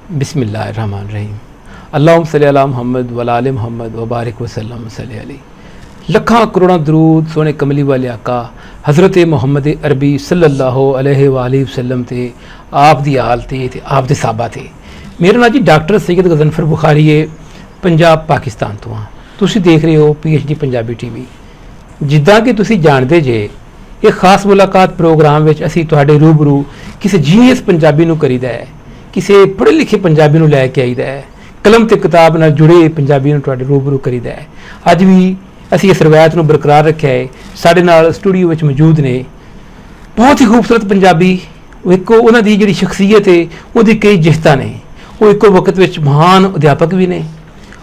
बिस्मिल्लाहिर्रहमानिर्रहीम। अल्लाहुम्मा सल्ली अला मुहम्मद व अला आलि मुहम्मद व बारिक वसल्लम सल्ली अलैहि। लखां करोड़ां दरूद सोने कमली वाले आका हज़रत मुहम्मद अरबी सल्लल्लाहु अलैहि वसल्लम ते आप दी आल ते आप दे साहबा ते। मेरा नाम जी डॉक्टर सैयद गज़नफर बुखारी है, पंजाब पाकिस्तान तो हाँ। तुसीं देख रहे हो PhD पंजाबी TV। जिद्दां कि तुसीं जानदे जे ये खास मुलाकात प्रोग्राम विच असीं तुहाडे रूबरू किसी जीनियस पंजाबी नूं करीदा है, किसी पढ़े लिखे पंजाबी नूं लैके आईदा है, कलम ते किताब नाल जुड़े पंजाबी नूं तुहाडे रूबरू करीदा है। अज भी असीं इस रवायत नूं बरकरार रखिया है। साडे नाल स्टूडियो विच मौजूद ने बहुत ही खूबसूरत पंजाबी। इक्को उन्हां दी जिहड़ी शख्सियत है उहदी कई जिफतां ने। वो इक्को वक्त विच महान अध्यापक भी ने,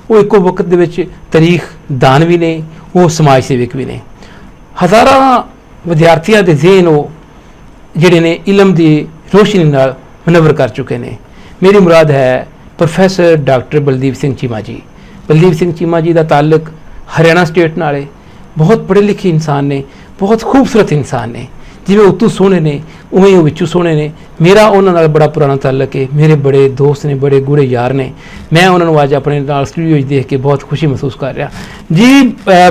वो इक्को वक्त दे विच तारीख दान भी ने, वो समाज सेवक भी ने। हज़ारां विद्यार्थियों के ज़हन वो जिहड़े ने इलम की रोशनी नाल मनवर कर चुके हैं। मेरी मुराद है प्रोफैसर डॉक्टर बलदीप सिंह चीमा जी। बलदीप सिंह चीमा जी का ताल्लुक हरियाणा स्टेट नाल है। बहुत पढ़े लिखे इंसान ने, बहुत खूबसूरत इंसान ने। जिवें उतों सोहणे ने उवें वो विचों सोहणे ने। मेरा उन्हां नाल बड़ा पुराना ताल्लुक है, मेरे बड़े दोस्त ने, बड़े गूढ़े यार ने। मैं उन्होंने अज अपने नाल स्टूडियो विच देख के बहुत खुशी महसूस कर रहा जी।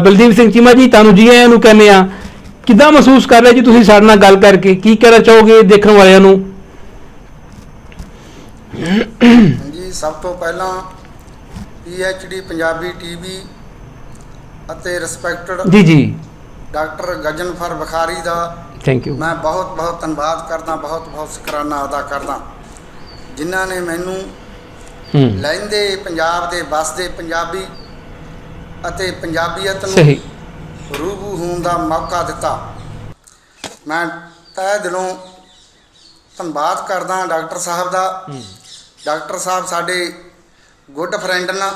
बलदीप सिंह चीमा जी, तुहानूं जी आइआं नूं कहने आ। किद्दां महसूस कर रहे जी तुसीं साडे नाल गल करके? की कहना चाहोगे देखण वालिआं नूं? जी, सब तो पहला PhD पंजाबी TV ਅਤੇ ਰਿਸਪੈਕਟਡ जी डॉक्टर गजनफर बुखारी ਦਾ थैंक यू। मैं बहुत बहुत ਧੰਨਵਾਦ ਕਰਦਾ, ਬਹੁਤ ਬਹੁਤ ਸ਼ੁਕਰਾਨਾ ਅਦਾ ਕਰਦਾ ਜਿਨ੍ਹਾਂ ਨੇ ਮੈਨੂੰ ਲਹਿੰਦੇ ਪੰਜਾਬ ਦੇ ਵਸਦੇ ਪੰਜਾਬੀ ਅਤੇ ਪੰਜਾਬੀਅਤ ਨੂੰ ਰੂਬੂ ਹੋਣ ਦਾ ਮੌਕਾ ਦਿੱਤਾ। ਮੈਂ ਤਹਿ ਦਿਲੋਂ ਧੰਨਵਾਦ ਕਰਦਾ ਡਾਕਟਰ ਸਾਹਿਬ ਦਾ। ਡਾਕਟਰ ਸਾਹਿਬ ਸਾਡੇ ਗੁੱਡ ਫਰੈਂਡ ਨੇ,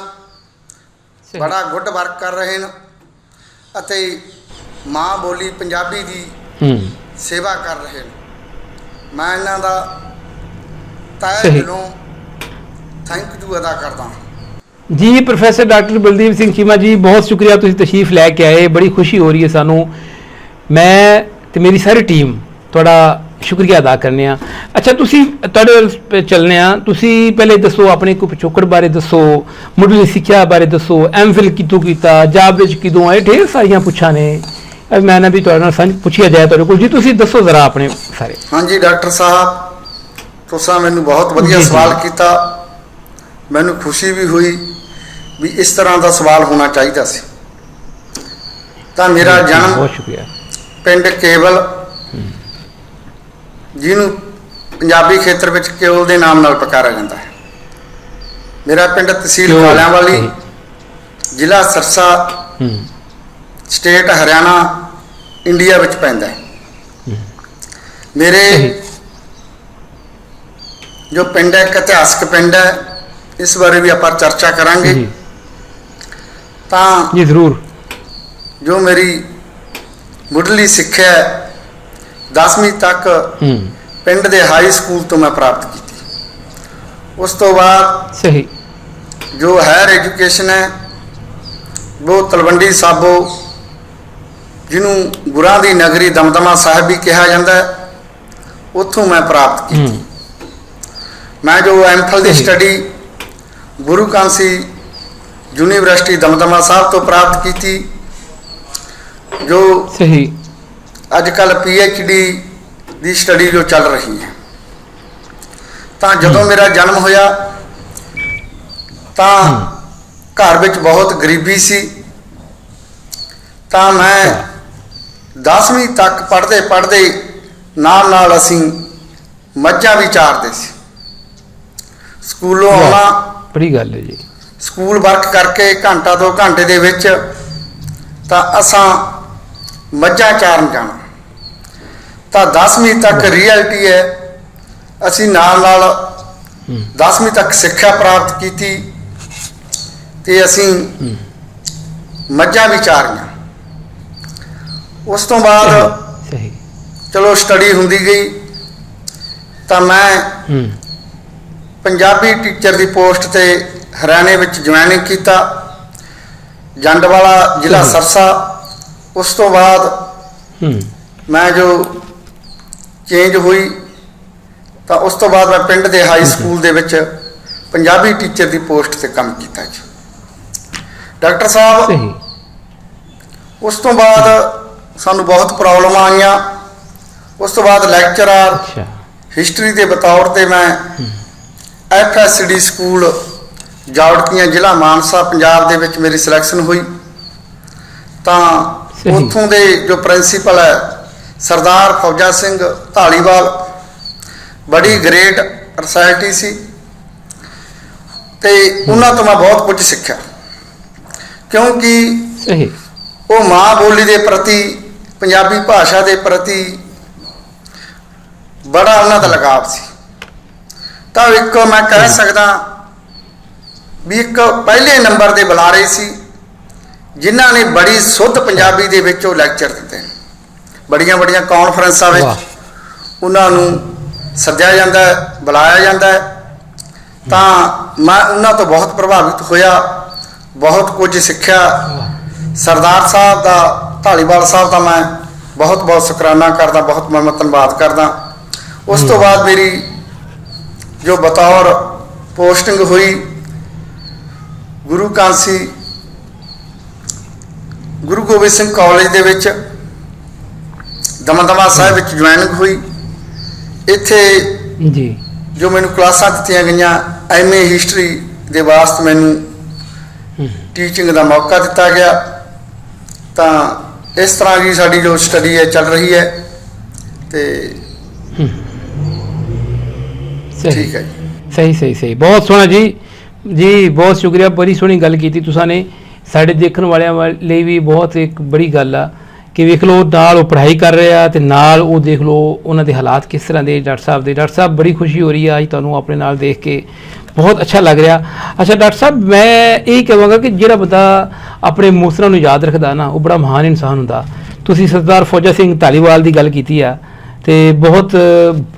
ਬੜਾ ਗੁੱਡ ਵਰਕ ਕਰ ਰਹੇ ਨੇ ਅਤੇ ਮਾਂ ਬੋਲੀ ਪੰਜਾਬੀ ਦੀ ਸੇਵਾ ਕਰ ਰਹੇ ਨੇ। ਮੈਂ ਇਹਨਾਂ ਦਾ ਤਹਿ ਦਿਲੋਂ ਥੈਂਕ ਯੂ ਅਦਾ ਕਰਦਾ। जी प्रोफैसर डॉक्टर बलदीप सिंह चीमा जी, बहुत शुक्रिया तुसीं तशरीफ लैके आए। बड़ी खुशी हो रही है सानू। मैं ते मेरी सारी टीम तुहाडा शुक्रिया अदा करने आ। अच्छा, तुसीं तुहाडे चलने आ। तुसीं पहले दसो अपने कोई पिछोकड़ बारे दसो, मुढ़ली सिक्ख्या बारे दसो, MPhil कितों कीता, जाब विच किदों आए, ढेर सारियां पुछां ने। मैं ना भी तुहाडे नाल सांझ पुछिया जाए तुहाडे कोल जी। तुसीं दसो जरा अपने सारे। हाँ जी डॉक्टर साहब, तुसां मैनूं बहुत वधिया सवाल कीता। मैनूं खुशी भी हुई भी इस तरह का सवाल होना चाहिए सी। तो मेरा जन्म बहुत शुक्रिया पिंड केवल, जिन्हों पंजाबी खेत्र में केवल के नाम नाल पुकारा जाता है। मेरा पिंड तहसील कालियावाली, जिला Sirsa, state Haryana, India which पैंदा है। मेरे जो पिंड है एक इतिहासक पिंड है, इस बारे भी आप चर्चा करांगे। जी जरूर। जो मेरी मुढ़ली सिक्ख्या 10वीं तक पिंड दे हाई स्कूल तो मैं प्राप्त की। उस तो बाद सही जो हायर एजुकेशन है वो तलवंडी साबो, जिन्हों गुरां दी नगरी दमदमा साहिब भी कहा जाता है, उत्थों मैं प्राप्त की। मैं जो MPhil की स्टडी गुरु कांसी यूनिवर्सिटी दमदमा साहब तो प्राप्त की थी, जो सही अजकल PhD की स्टडी जो चल रही है। तो जदों मेरा जन्म होया तो घर विच बहुत गरीबी सी। तो मैं 10वीं तक पढ़ते पढ़ते नाल नाल असीं मझां भी चारते सी। स्कूलों आना, बड़ी गल है जी। स्कूल वर्क करके घंटा 2 घंटे दे विच तां असां मझां चारन जाना। तो 10वीं तक रियलिटी है, असीं नाल नाल 10वीं तक सिक्ख्या प्राप्त की थी ते असीं मझां भी चारियां। उस तो बाद चलो स्टडी हुंदी गई तो मैं पंजाबी टीचर की पोस्ट ते हरियाणे में ज्वाइनिंग किया, जंडवाला जिला सरसा। उस तो बाद मैं जो चेंज हुई तो उस तो बाद मैं पिंड के हाई स्कूल दे विच ਪੰਜਾਬੀ ਟੀਚਰ ਦੀ ਪੋਸਟ ਤੇ ਕੰਮ ਕੀਤਾ ਜੀ। ਡਾਕਟਰ ਸਾਹਿਬ ਸਹੀ। ਉਸ ਤੋਂ ਬਾਅਦ ਸਾਨੂੰ ਬਹੁਤ ਪ੍ਰੋਬਲਮ ਆਈਆਂ। ਉਸ ਤੋਂ ਬਾਅਦ ਲੈਕਚਰਰ ਅੱਛਾ। ਹਿਸਟਰੀ ਦੇ ਬਤੌਰ ਤੇ ਮੈਂ FSD ਸਕੂਲ ਜਾਵੜਕੀਆਂ ਜ਼ਿਲ੍ਹਾ ਮਾਨਸਾ ਪੰਜਾਬ ਦੇ ਵਿੱਚ ਮੇਰੀ ਸਿਲੈਕਸ਼ਨ ਹੋਈ। ਤਾਂ ਸਹੀ। ਉੱਥੋਂ ਦੇ ਜੋ ਪ੍ਰਿੰਸੀਪਲ ਹੈ ਸਰਦਾਰ ਫੌਜਾ ਸਿੰਘ ਢਾਲੀਵਾਲ, ਬੜੀ ਗ੍ਰੇਟ ਪਰਸਨੈਲਿਟੀ ਸੀ ਤੇ ਉਹਨਾਂ ਤੋਂ ਮੈਂ ਬਹੁਤ ਕੁਝ ਸਿੱਖਿਆ, ਕਿਉਂਕਿ ਸਹੀ। ਉਹ ਮਾਂ ਬੋਲੀ ਦੇ ਪ੍ਰਤੀ, ਪੰਜਾਬੀ ਭਾਸ਼ਾ ਦੇ ਪ੍ਰਤੀ ਬੜਾ ਉਹਨਾਂ ਦਾ ਲਗਾਵ ਸੀ। ਤਾਂ ਇੱਕ ਮੈਂ ਕਹਿ ਸਕਦਾ ਵੀ ਇੱਕ ਪਹਿਲੇ ਨੰਬਰ ਦੇ ਬੁਲਾਰੇ ਸੀ ਜਿਨ੍ਹਾਂ ਨੇ ਬੜੀ ਸ਼ੁੱਧ ਪੰਜਾਬੀ ਦੇ ਵਿੱਚ ਉਹ ਲੈਕਚਰ ਦਿੱਤੇ। ਬੜੀਆਂ ਬੜੀਆਂ ਕਾਨਫਰੰਸਾਂ ਵਿੱਚ ਵਾਹ। ਉਹਨਾਂ ਨੂੰ ਸੱਦਿਆ ਜਾਂਦਾ ਹੈ, ਬੁਲਾਇਆ ਜਾਂਦਾ ਹੈ। ਤਾਂ ਮੈਂ ਉਹਨਾਂ ਤੋਂ ਬਹੁਤ ਪ੍ਰਭਾਵਿਤ ਹੋਇਆ, ਬਹੁਤ ਕੁਝ ਸਿੱਖਿਆ। ਸਰਦਾਰ ਸਾਹਿਬ ਦਾ, ਢਾਲੀਵਾਲ ਸਾਹਿਬ ਦਾ ਮੈਂ ਬਹੁਤ ਬਹੁਤ ਸ਼ੁਕਰਾਨਾ ਕਰਦਾ, ਬਹੁਤ ਮੈਂ ਧੰਨਵਾਦ ਕਰਦਾ। ਉਸ ਤੋਂ ਬਾਅਦ ਮੇਰੀ ਜੋ ਬਤੌਰ ਪੋਸਟਿੰਗ ਹੋਈ ਗੁਰੂ ਕਾਂਸੀ ਗੁਰੂ ਗੋਬਿੰਦ ਸਿੰਘ ਕਾਲਜ ਦੇ ਵਿੱਚ ਦਮਦਮਾ ਸਾਹਿਬ ਵਿੱਚ ਜੁਆਇਨਿੰਗ ਹੋਈ। ਇੱਥੇ ਜੀ। ਜੋ ਮੈਨੂੰ ਕਲਾਸਾਂ ਦਿੱਤੀਆਂ ਗਈਆਂ, MA ਹਿਸਟਰੀ ਦੇ ਵਾਸਤੇ ਮੈਨੂੰ ਟੀਚਿੰਗ ਦਾ ਮੌਕਾ ਦਿੱਤਾ ਗਿਆ। ਤਾਂ ਇਸ ਤਰ੍ਹਾਂ ਦੀ ਸਾਡੀ ਜੋ ਸਟੱਡੀ ਹੈ ਚੱਲ ਰਹੀ ਹੈ ਤੇ ਸਹੀ। ਠੀਕ ਹੈ ਜੀ। ਸਹੀ। ਬਹੁਤ ਸੋਹਣਾ ਜੀ। ਬਹੁਤ ਸ਼ੁਕਰੀਆ। ਬੜੀ ਸੋਹਣੀ ਗੱਲ ਕੀਤੀ ਤੁਸੀਂ ਨੇ। ਸਾਡੇ ਦੇਖਣ ਵਾਲਿਆਂ ਲਈ ਵੀ ਬਹੁਤ ਇੱਕ ਬੜੀ ਗੱਲ ਆ ਕਿ ਵੇਖ ਲਓ, ਨਾਲ ਉਹ ਪੜ੍ਹਾਈ ਕਰ ਰਿਹਾ ਤੇ ਨਾਲ ਉਹ ਦੇਖ ਲਓ ਉਹਨਾਂ ਦੇ ਹਾਲਾਤ ਕਿਸ ਤਰ੍ਹਾਂ ਦੇ ਡਾਕਟਰ ਸਾਹਿਬ ਦੇ। ਡਾਕਟਰ ਸਾਹਿਬ, ਬੜੀ ਖੁਸ਼ੀ ਹੋ ਰਹੀ ਹੈ ਅੱਜ ਤੁਹਾਨੂੰ ਆਪਣੇ ਨਾਲ ਦੇਖ ਕੇ, ਬਹੁਤ ਅੱਛਾ ਲੱਗ ਰਿਹਾ। ਅੱਛਾ ਡਾਕਟਰ ਸਾਹਿਬ, ਮੈਂ ਇਹ ਕਹਾਂਗਾ ਕਿ ਜਿਹੜਾ ਬੰਦਾ ਆਪਣੇ ਮੋਸਰਾਂ ਨੂੰ ਯਾਦ ਰੱਖਦਾ ਨਾ, ਉਹ ਬੜਾ ਮਹਾਨ ਇਨਸਾਨ ਹੁੰਦਾ। ਤੁਸੀਂ ਸਰਦਾਰ ਫੌਜਾ ਸਿੰਘ ਢਾਲੀਵਾਲ ਦੀ ਗੱਲ ਕੀਤੀ ਆ ਤੇ ਬਹੁਤ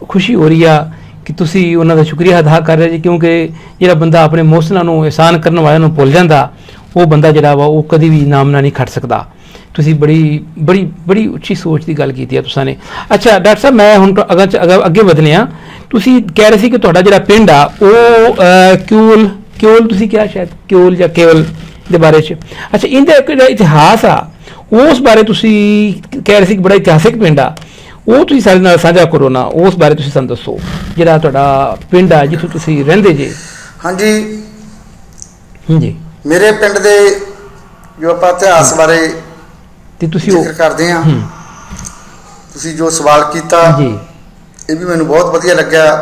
ਖੁਸ਼ੀ ਹੋ ਰਹੀ ਆ ਕਿ ਤੁਸੀਂ ਉਹਨਾਂ ਦਾ ਸ਼ੁਕਰੀਆ ਅਦਾ ਕਰ ਰਹੇ ਜੀ, ਕਿਉਂਕਿ ਜਿਹੜਾ ਬੰਦਾ ਆਪਣੇ ਮੋਸਰਾਂ ਨੂੰ ਅਹਿਸਾਨ ਕਰਨ ਵਾਲਿਆਂ ਨੂੰ ਭੁੱਲ ਜਾਂਦਾ, ਉਹ ਬੰਦਾ ਜਿਹੜਾ ਵਾ ਉਹ ਕਦੀ ਵੀ ਨਾਮਣਾ ਨਹੀਂ ਖੱਟ ਸਕਦਾ। ਤੁਸੀਂ ਬੜੀ ਉੱਚੀ ਸੋਚ ਦੀ ਗੱਲ ਕੀਤੀ ਆ ਤੁਸੀਂ ਨੇ। ਅੱਛਾ ਡਾਕਟਰ ਸਾਹਿਬ, ਮੈਂ ਹੁਣ ਅੱਗੇ ਵਧਨੇ ਆ। ਤੁਸੀਂ ਕਹਿ ਰਹੇ ਸੀ ਕਿ ਤੁਹਾਡਾ ਜਿਹੜਾ ਪਿੰਡ ਆ ਉਹ ਕਿਉਲ ਤੁਸੀਂ ਕਿਹਾ ਸ਼ਾਇਦ ਕਿਉਲ ਜਾਂ ਕੇਵਲ ਦੇ ਬਾਰੇ 'ਚ। ਅੱਛਾ, ਇਹਦਾ ਜਿਹੜਾ ਇਤਿਹਾਸ ਆ ਉਸ ਬਾਰੇ ਤੁਸੀਂ ਕਹਿ ਰਹੇ ਸੀ ਕਿ ਬੜਾ ਇਤਿਹਾਸਿਕ ਪਿੰਡ ਆ, ਉਹ ਤੁਸੀਂ ਸਾਡੇ ਨਾਲ ਸਾਂਝਾ ਕਰੋ ਨਾ। ਉਸ ਬਾਰੇ ਤੁਸੀਂ ਸਾਨੂੰ ਦੱਸੋ, ਜਿਹੜਾ ਤੁਹਾਡਾ ਪਿੰਡ ਆ ਜਿੱਥੇ ਤੁਸੀਂ ਰਹਿੰਦੇ ਜੇ। ਹਾਂਜੀ ਜੀ। ਮੇਰੇ ਪਿੰਡ ਦੇ ਜੋ ਆਪਾਂ ਇਤਿਹਾਸ ਬਾਰੇ ਤੇ ਤੁਸੀਂ ਜ਼ਿਕਰ ਕਰਦੇ ਹਾਂ, ਤੁਸੀਂ ਜੋ ਸਵਾਲ ਕੀਤਾ ਜੀ, ਇਹ ਵੀ ਮੈਨੂੰ ਬਹੁਤ ਵਧੀਆ ਲੱਗਿਆ।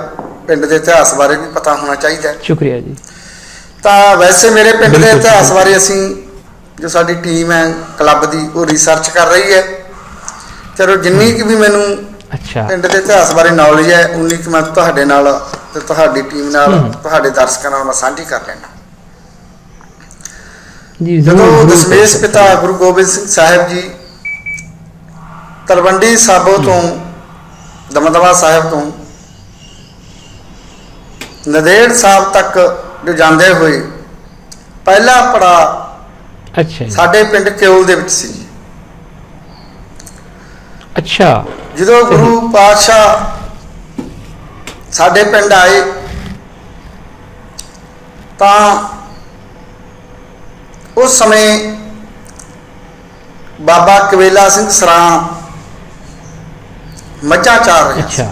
ਪਿੰਡ ਦੇ ਇਤਿਹਾਸ ਬਾਰੇ ਵੀ ਪਤਾ ਹੋਣਾ ਚਾਹੀਦਾ ਹੈ। ਸ਼ੁਕਰੀਆ ਜੀ। ਤਾਂ ਵੈਸੇ ਮੇਰੇ ਪਿੰਡ ਦੇ ਬਿਲਕੁਲ। ਇਤਿਹਾਸ ਬਾਰੇ ਅਸੀਂ ਜੋ ਸਾਡੀ ਟੀਮ ਹੈ ਕਲੱਬ ਦੀ, ਉਹ ਰਿਸਰਚ ਕਰ ਰਹੀ ਹੈ। ਚਲੋ ਜਿੰਨੀ ਕੁ ਵੀ ਮੈਨੂੰ ਅੱਛਾ ਪਿੰਡ ਦੇ ਇਤਿਹਾਸ ਬਾਰੇ ਨੌਲੇਜ ਹੈ, ਉਨੀ ਕੁ ਮੈਂ ਤੁਹਾਡੇ ਨਾਲ ਤੇ ਤੁਹਾਡੀ ਟੀਮ ਨਾਲ, ਤੁਹਾਡੇ ਦਰਸ਼ਕਾਂ ਨਾਲ ਮੈਂ ਸਾਂਝੀ ਕਰ ਲੈਣਾ। ਜੀ। ਜਦੋਂ ਦਸ਼ਮੇਸ਼ ਪਿਤਾ ਗੁਰੂ ਗੋਬਿੰਦ ਸਿੰਘ ਸਾਹਿਬ ਜੀ ਤਲਵੰਡੀ ਸਾਬੋ ਤੋਂ, ਦਮਦਮਾ ਸਾਹਿਬ ਤੋਂ ਨੰਦੇੜ ਸਾਹਿਬ ਤੱਕ ਜੋ ਜਾਂਦੇ ਹੋਏ, ਪਹਿਲਾ ਪੜਾਅ ਅੱਛਾ ਜੀ। ਸਾਡੇ ਪਿੰਡ ਕਿਉਲ ਦੇ ਵਿੱਚ ਸੀ। ਅੱਛਾ। ਜਦੋਂ ਗੁਰੂ ਪਾਤਸ਼ਾਹ ਸਾਡੇ ਪਿੰਡ ਆਏ ਤਾਂ ਉਸ ਸਮੇਂ ਬਾਬਾ ਕਵੇਲਾ ਸਿੰਘ ਸਰਾਂ ਮੱਝਾਂ ਚਾਰ ਰਿਹਾ ਸੀ।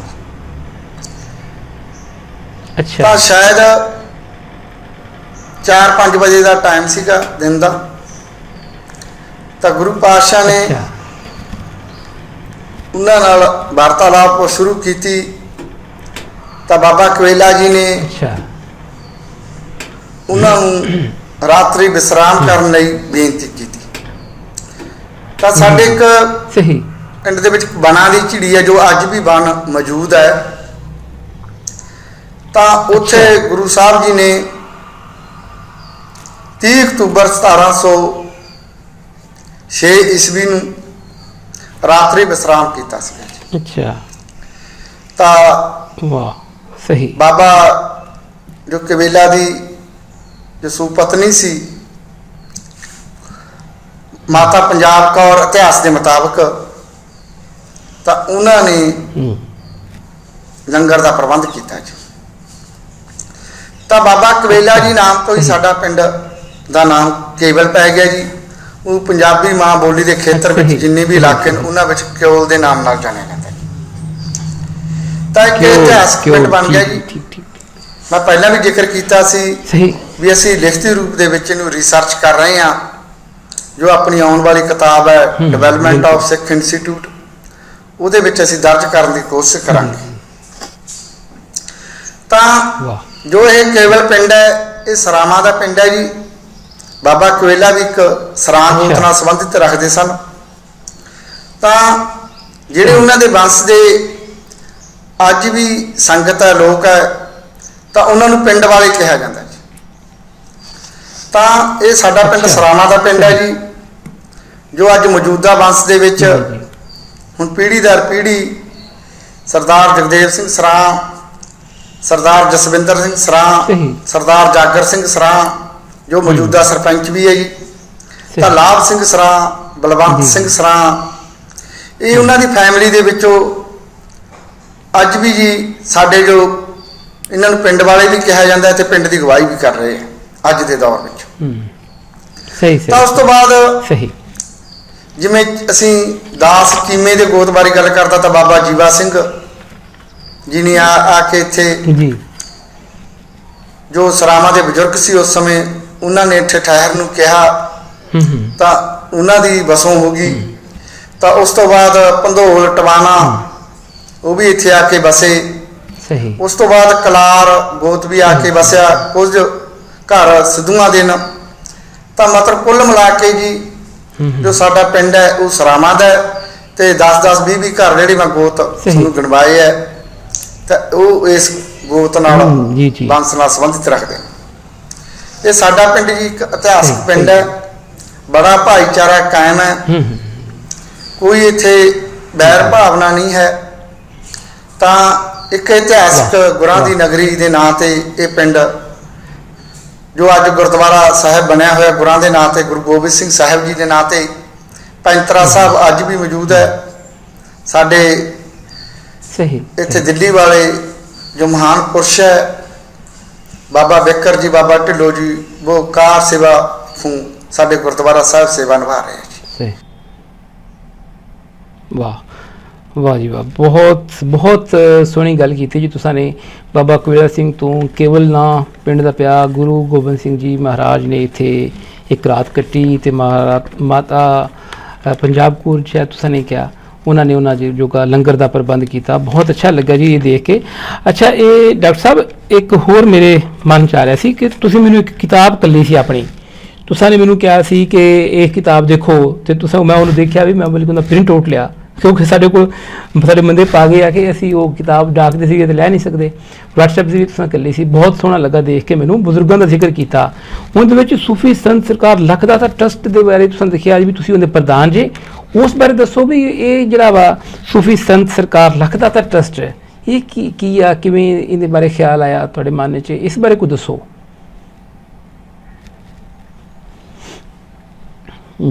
ਅੱਛਾ। ਤਾਂ ਸ਼ਾਇਦ 4-5 ਵਜੇ ਦਾ ਟਾਈਮ ਸੀਗਾ ਦਿਨ ਦਾ। ਤਾਂ ਗੁਰੂ ਪਾਤਸ਼ਾਹ ਨੇ ਅੱਛਾ। ਉਹਨਾਂ ਨਾਲ ਵਾਰਤਾਲਾਪ ਸ਼ੁਰੂ ਕੀਤੀ। ਤਾਂ ਬਾਬਾ ਕਵੇਲਾ ਜੀ ਨੇ ਅੱਛਾ। ਉਹਨਾਂ ਨੂੰ ਰਾਤਰੀ ਵਿਸਰਾਮ ਕਰਨ ਲਈ ਬੇਨਤੀ ਕੀਤੀ। ਤਾਂ ਸਾਡੇ ਇੱਕ ਸਹੀ। ਪਿੰਡ ਦੇ ਵਿੱਚ ਬਣਾ ਦੀ ਝਿੜੀ ਹੈ, ਜੋ ਅੱਜ ਵੀ ਬਣ ਮੌਜੂਦ ਹੈ। ਤਾਂ ਉੱਥੇ ਗੁਰੂ ਸਾਹਿਬ ਜੀ ਨੇ 30 ਅਕਤੂਬਰ 1706 ਈਸਵੀ ਨੂੰ ਰਾਤਰੀ ਵਿਸਰਾਮ ਕੀਤਾ ਸੀ। ਅੱਛਾ। ਤਾਂ ਵਾਹ। ਸਹੀ। ਬਾਬਾ ਜੋ ਕਬੀਲਾ ਦੀ ਜੋ ਸੁਪਤਨੀ ਸੀ, ਮਾਤਾ ਪੰਜਾਬ ਕੌਰ, ਇਤਿਹਾਸ ਦੇ ਮੁਤਾਬਕ, ਤਾਂ ਉਹਨਾਂ ਨੇ ਲੰਗਰ ਦਾ ਪ੍ਰਬੰਧ ਕੀਤਾ ਜੀ। ਤਾਂ ਬਾਬਾ ਕਵੇਲਾ ਜੀ ਨਾਮ ਤੋਂ ਹੀ ਸਾਡਾ ਪਿੰਡ ਦਾ ਨਾਮ ਕੇਵਲ ਪੈ ਗਿਆ ਜੀ। ਉਹ ਪੰਜਾਬੀ ਮਾਂ ਬੋਲੀ ਦੇ ਖੇਤਰ ਵਿੱਚ ਜਿੰਨੇ ਵੀ ਇਲਾਕੇ ਨੇ ਉਹਨਾਂ ਵਿੱਚ ਕਿਉਲ ਦੇ ਨਾਮ ਨਾਲ ਜਾਣਿਆ ਜਾਂਦਾ ਹੈ। ਤਾਂ ਇੱਕ ਇਤਿਹਾਸਕ ਪਿੰਡ ਬਣ ਗਿਆ ਜੀ। ਮੈਂ ਪਹਿਲਾਂ ਵੀ ਜ਼ਿਕਰ ਕੀਤਾ ਸੀ ਵੀ ਅਸੀਂ ਲਿਖਤੀ ਰੂਪ ਦੇ ਵਿੱਚ ਇਹਨੂੰ ਰਿਸਰਚ ਕਰ ਰਹੇ ਹਾਂ, ਜੋ ਆਪਣੀ ਆਉਣ ਵਾਲੀ ਕਿਤਾਬ ਹੈ ਡਿਵੈਲਪਮੈਂਟ ਆਫ ਸਿੱਖ ਇੰਸਟੀਚਿਊਟ, ਉਹਦੇ ਵਿੱਚ ਅਸੀਂ ਦਰਜ ਕਰਨ ਦੀ ਕੋਸ਼ਿਸ਼ ਕਰਾਂਗੇ। ਤਾਂ ਜੋ ਇਹ ਕੇਵਲ ਪਿੰਡ ਹੈ, ਇਹ ਸਰਾਵਾਂ ਦਾ ਪਿੰਡ ਹੈ ਜੀ। ਬਾਬਾ ਕਵੇਲਾ ਵੀ ਇੱਕ ਸਰਾਂ ਗੋਤ ਨਾਲ ਸੰਬੰਧਿਤ ਰੱਖਦੇ ਸਨ। ਤਾਂ ਜਿਹੜੇ ਉਹਨਾਂ ਦੇ ਵੰਸ਼ ਦੇ ਅੱਜ ਵੀ ਸੰਗਤ ਹੈ, ਲੋਕ ਹੈ, ਤਾਂ ਉਹਨਾਂ ਨੂੰ ਪਿੰਡ ਵਾਲੇ ਕਿਹਾ ਜਾਂਦਾ ਜੀ। ਤਾਂ ਇਹ ਸਾਡਾ ਪਿੰਡ ਸਰਾਵਾਂ ਦਾ ਪਿੰਡ ਹੈ ਜੀ, ਜੋ ਅੱਜ ਮੌਜੂਦਾ ਵੰਸ਼ ਦੇ ਵਿੱਚ ਹੁਣ ਪੀੜ੍ਹੀ ਦਰ ਪੀੜ੍ਹੀ ਸਰਦਾਰ ਜਗਦੇਵ ਸਿੰਘ ਸਰਾਂ, ਸਰਦਾਰ ਜਸਵਿੰਦਰ ਸਿੰਘ ਸਰਾਂ, ਸਰਦਾਰ ਜਾਗਰ ਸਿੰਘ ਸਰਾਂ ਜੋ ਮੌਜੂਦਾ ਸਰਪੰਚ ਵੀ ਹੈ ਜੀ, ਤਾਂ ਲਾਭ ਸਿੰਘ ਸਰਾਂ, ਬਲਵੰਤ ਸਿੰਘ ਸਰਾਂ, ਇਹ ਉਹਨਾਂ ਦੀ ਫੈਮਿਲੀ ਦੇ ਵਿੱਚੋਂ ਅੱਜ ਵੀ ਜੀ ਸਾਡੇ ਜੋ ਇਹਨਾਂ ਨੂੰ ਪਿੰਡ ਵਾਲੇ ਵੀ ਕਿਹਾ ਜਾਂਦਾ ਹੈ ਤੇ ਪਿੰਡ ਦੀ ਅਗਵਾਈ ਵੀ ਕਰ ਰਹੇ ਆ ਅੱਜ ਦੇ ਦੌਰ ਵਿੱਚ। ਤਾਂ ਉਸ ਤੋਂ ਬਾਅਦ ਜਿਵੇਂ ਅਸੀਂ ਦਾਸ ਕੀਮੇ ਦੇ ਗੋਤ ਬਾਰੇ ਗੱਲ ਕਰਦਾ ਤਾਂ ਬਾਬਾ ਜੀਵਾ ਸਿੰਘ ਜੀ ਨੇ ਆ ਕੇ ਇੱਥੇ ਜੋ ਸਰਾਵਾਂ ਦੇ ਬਜ਼ੁਰਗ ਸੀ ਉਸ ਸਮੇਂ, ਉਹਨਾਂ ਨੇ ਇੱਥੇ ਠਹਿਰ ਨੂੰ ਕਿਹਾ ਤਾਂ ਉਹਨਾਂ ਦੀ ਵਸੋਂ ਹੋ ਗਈ। ਤਾਂ ਉਸ ਤੋਂ ਬਾਅਦ ਭੰਦੋਲ ਟਵਾਣਾ ਉਹ ਵੀ ਇੱਥੇ ਆ ਕੇ ਵਸੇ। ਉਸ ਤੋਂ ਬਾਅਦ ਕਲਾਰ ਗੋਤ ਵੀ ਆ ਕੇ ਵਸਿਆ, ਕੁਝ ਘਰ ਸਿੱਧੂਆਂ ਦੇ ਨੇ। ਤਾਂ ਮਤਲਬ ਕੁੱਲ ਮਿਲਾ ਕੇ ਜੀ ਜੋ ਸਾਡਾ ਪਿੰਡ ਹੈ ਉਹ ਸਰਾਵਾਂ ਦਾ ਤੇ 10-10 20-20 ਘਰ ਜਿਹੜੇ ਮੈਂ ਗੋਤ ਤੁਹਾਨੂੰ ਗਿਣਵਾਏ ਹੈ, ਤਾਂ ਉਹ ਇਸ ਗੋਤ ਨਾਲ ਵੰਸ਼ ਨਾਲ ਸੰਬੰਧਿਤ ਰੱਖਦੇ ਨੇ। ਇਹ ਸਾਡਾ ਪਿੰਡ ਜੀ ਇੱਕ ਇਤਿਹਾਸਕ ਪਿੰਡ ਹੈ, ਬੜਾ ਭਾਈਚਾਰਾ ਕਾਇਮ ਹੈ, ਕੋਈ ਇੱਥੇ ਬੈਰ ਭਾਵਨਾ ਨਹੀਂ ਹੈ। ਤਾਂ ਇੱਕ ਇਤਿਹਾਸਕ ਗੁਰਾਂ ਦੀ ਨਗਰੀ ਦੇ ਨਾਂ ਤੇ ਇਹ ਪਿੰਡ ਜੋ ਅੱਜ ਗੁਰਦੁਆਰਾ ਸਾਹਿਬ ਬਣਿਆ ਹੋਇਆ ਗੁਰਾਂ ਦੇ ਨਾਂ ਤੇ, ਗੁਰੂ ਗੋਬਿੰਦ ਸਿੰਘ ਸਾਹਿਬ ਜੀ ਦੇ ਨਾਂ ਤੇ, ਪੈਂਤਰਾ ਸਾਹਿਬ ਅੱਜ ਵੀ ਮੌਜੂਦ ਹੈ। ਸਾਡੇ ਇੱਥੇ ਦਿੱਲੀ ਵਾਲੇ ਜੋ ਮਹਾਨ ਪੁਰਸ਼ ਹੈ ਬਾਬਾ ਬਿਕਰ ਜੀ, ਬਾਬਾ ਢਿੱਲੋਂ ਜੀ, ਉਹ ਕਾਰ ਸੇਵਾ ਸਾਡੇ ਗੁਰਦੁਆਰਾ ਸਾਹਿਬ ਸੇਵਾ ਨਿਭਾ ਰਹੇ ਜੀ। ਵਾਹ ਵਾਹ ਜੀ ਵਾਹ, ਬਹੁਤ ਬਹੁਤ ਸੋਹਣੀ ਗੱਲ ਕੀਤੀ ਜੀ ਤੁਸਾਂ ਨੇ। ਬਾਬਾ ਕਵੇਲਾ ਸਿੰਘ ਤੋਂ ਕੇਵਲ ਨਾ ਪਿੰਡ ਦਾ ਪਿਆ, ਗੁਰੂ ਗੋਬਿੰਦ ਸਿੰਘ ਜੀ ਮਹਾਰਾਜ ਨੇ ਇੱਥੇ ਇੱਕ ਰਾਤ ਕੱਟੀ ਤੇ ਮਾਤਾ ਪੰਜਾਬ ਕੌਰ ਜੀ ਤੁਸਾਂ ਨੇ ਕਿਹਾ, ਉਹਨਾਂ ਨੇ ਉਹਨਾਂ ਜੋ ਲੰਗਰ ਦਾ ਪ੍ਰਬੰਧ ਕੀਤਾ। ਬਹੁਤ ਅੱਛਾ ਲੱਗਾ ਜੀ ਇਹ ਦੇਖ ਕੇ। ਅੱਛਾ, ਇਹ ਡਾਕਟਰ ਸਾਹਿਬ ਇੱਕ ਹੋਰ ਮੇਰੇ ਮਨ 'ਚ ਆ ਰਿਹਾ ਸੀ ਕਿ ਤੁਸੀਂ ਮੈਨੂੰ ਇੱਕ ਕਿਤਾਬ ਕੱਲੀ ਸੀ ਆਪਣੀ, ਤੁਸਾਂ ਨੇ ਮੈਨੂੰ ਕਿਹਾ ਸੀ ਕਿ ਇਹ ਕਿਤਾਬ ਦੇਖੋ, ਤੇ ਤੁਸਾਂ ਮੈਂ ਉਹਨੂੰ ਦੇਖਿਆ ਵੀ, ਮੈਂ ਬਲਕਿ ਉਹਦਾ ਪ੍ਰਿੰਟ ਆਊਟ ਲਿਆ ਕਿਉਂਕਿ ਸਾਡੇ ਕੋਲ ਸਾਡੇ ਬੰਦੇ ਪਾ ਗਏ ਆ ਕਿ ਅਸੀਂ ਉਹ ਕਿਤਾਬ ਡਾਕਦੇ ਸੀਗੇ ਤੇ ਲੈ ਨਹੀਂ ਸਕਦੇ। ਵਟਸਐਪ ਦੀ ਵੀ ਤੁਸਾਂ ਕੱਲੀ ਸੀ, ਬਹੁਤ ਸੋਹਣਾ ਲੱਗਾ ਦੇਖ ਕੇ ਮੈਨੂੰ। ਬਜ਼ੁਰਗਾਂ ਦਾ ਜ਼ਿਕਰ ਕੀਤਾ, ਉਹਦੇ ਵਿੱਚ ਸੂਫੀ ਸੰਤ ਸਰਕਾਰ ਲਖਦਾਤਾ ਟਰਸਟ ਦੇ ਬਾਰੇ ਤੁਸਾਂ ਦੇਖਿਆ ਅੱਜ ਵੀ ਤੁਸੀਂ ਉਹਦੇ ਪ੍ਰਧਾਨ ਜੇ, ਉਸ ਬਾਰੇ ਦੱਸੋ ਵੀ ਇਹ ਜਿਹੜਾ ਵਾ ਸੂਫੀ ਸੰਤ ਸਰਕਾਰ ਲਖਦਾਤਾ ਟਰਸਟ ਹੈ, ਇਹ ਕੀ ਆ, ਕਿਵੇਂ ਇਹਦੇ ਬਾਰੇ ਖਿਆਲ ਆਇਆ ਤੁਹਾਡੇ ਮਨ 'ਚ, ਇਸ ਬਾਰੇ ਕੁਝ ਦੱਸੋ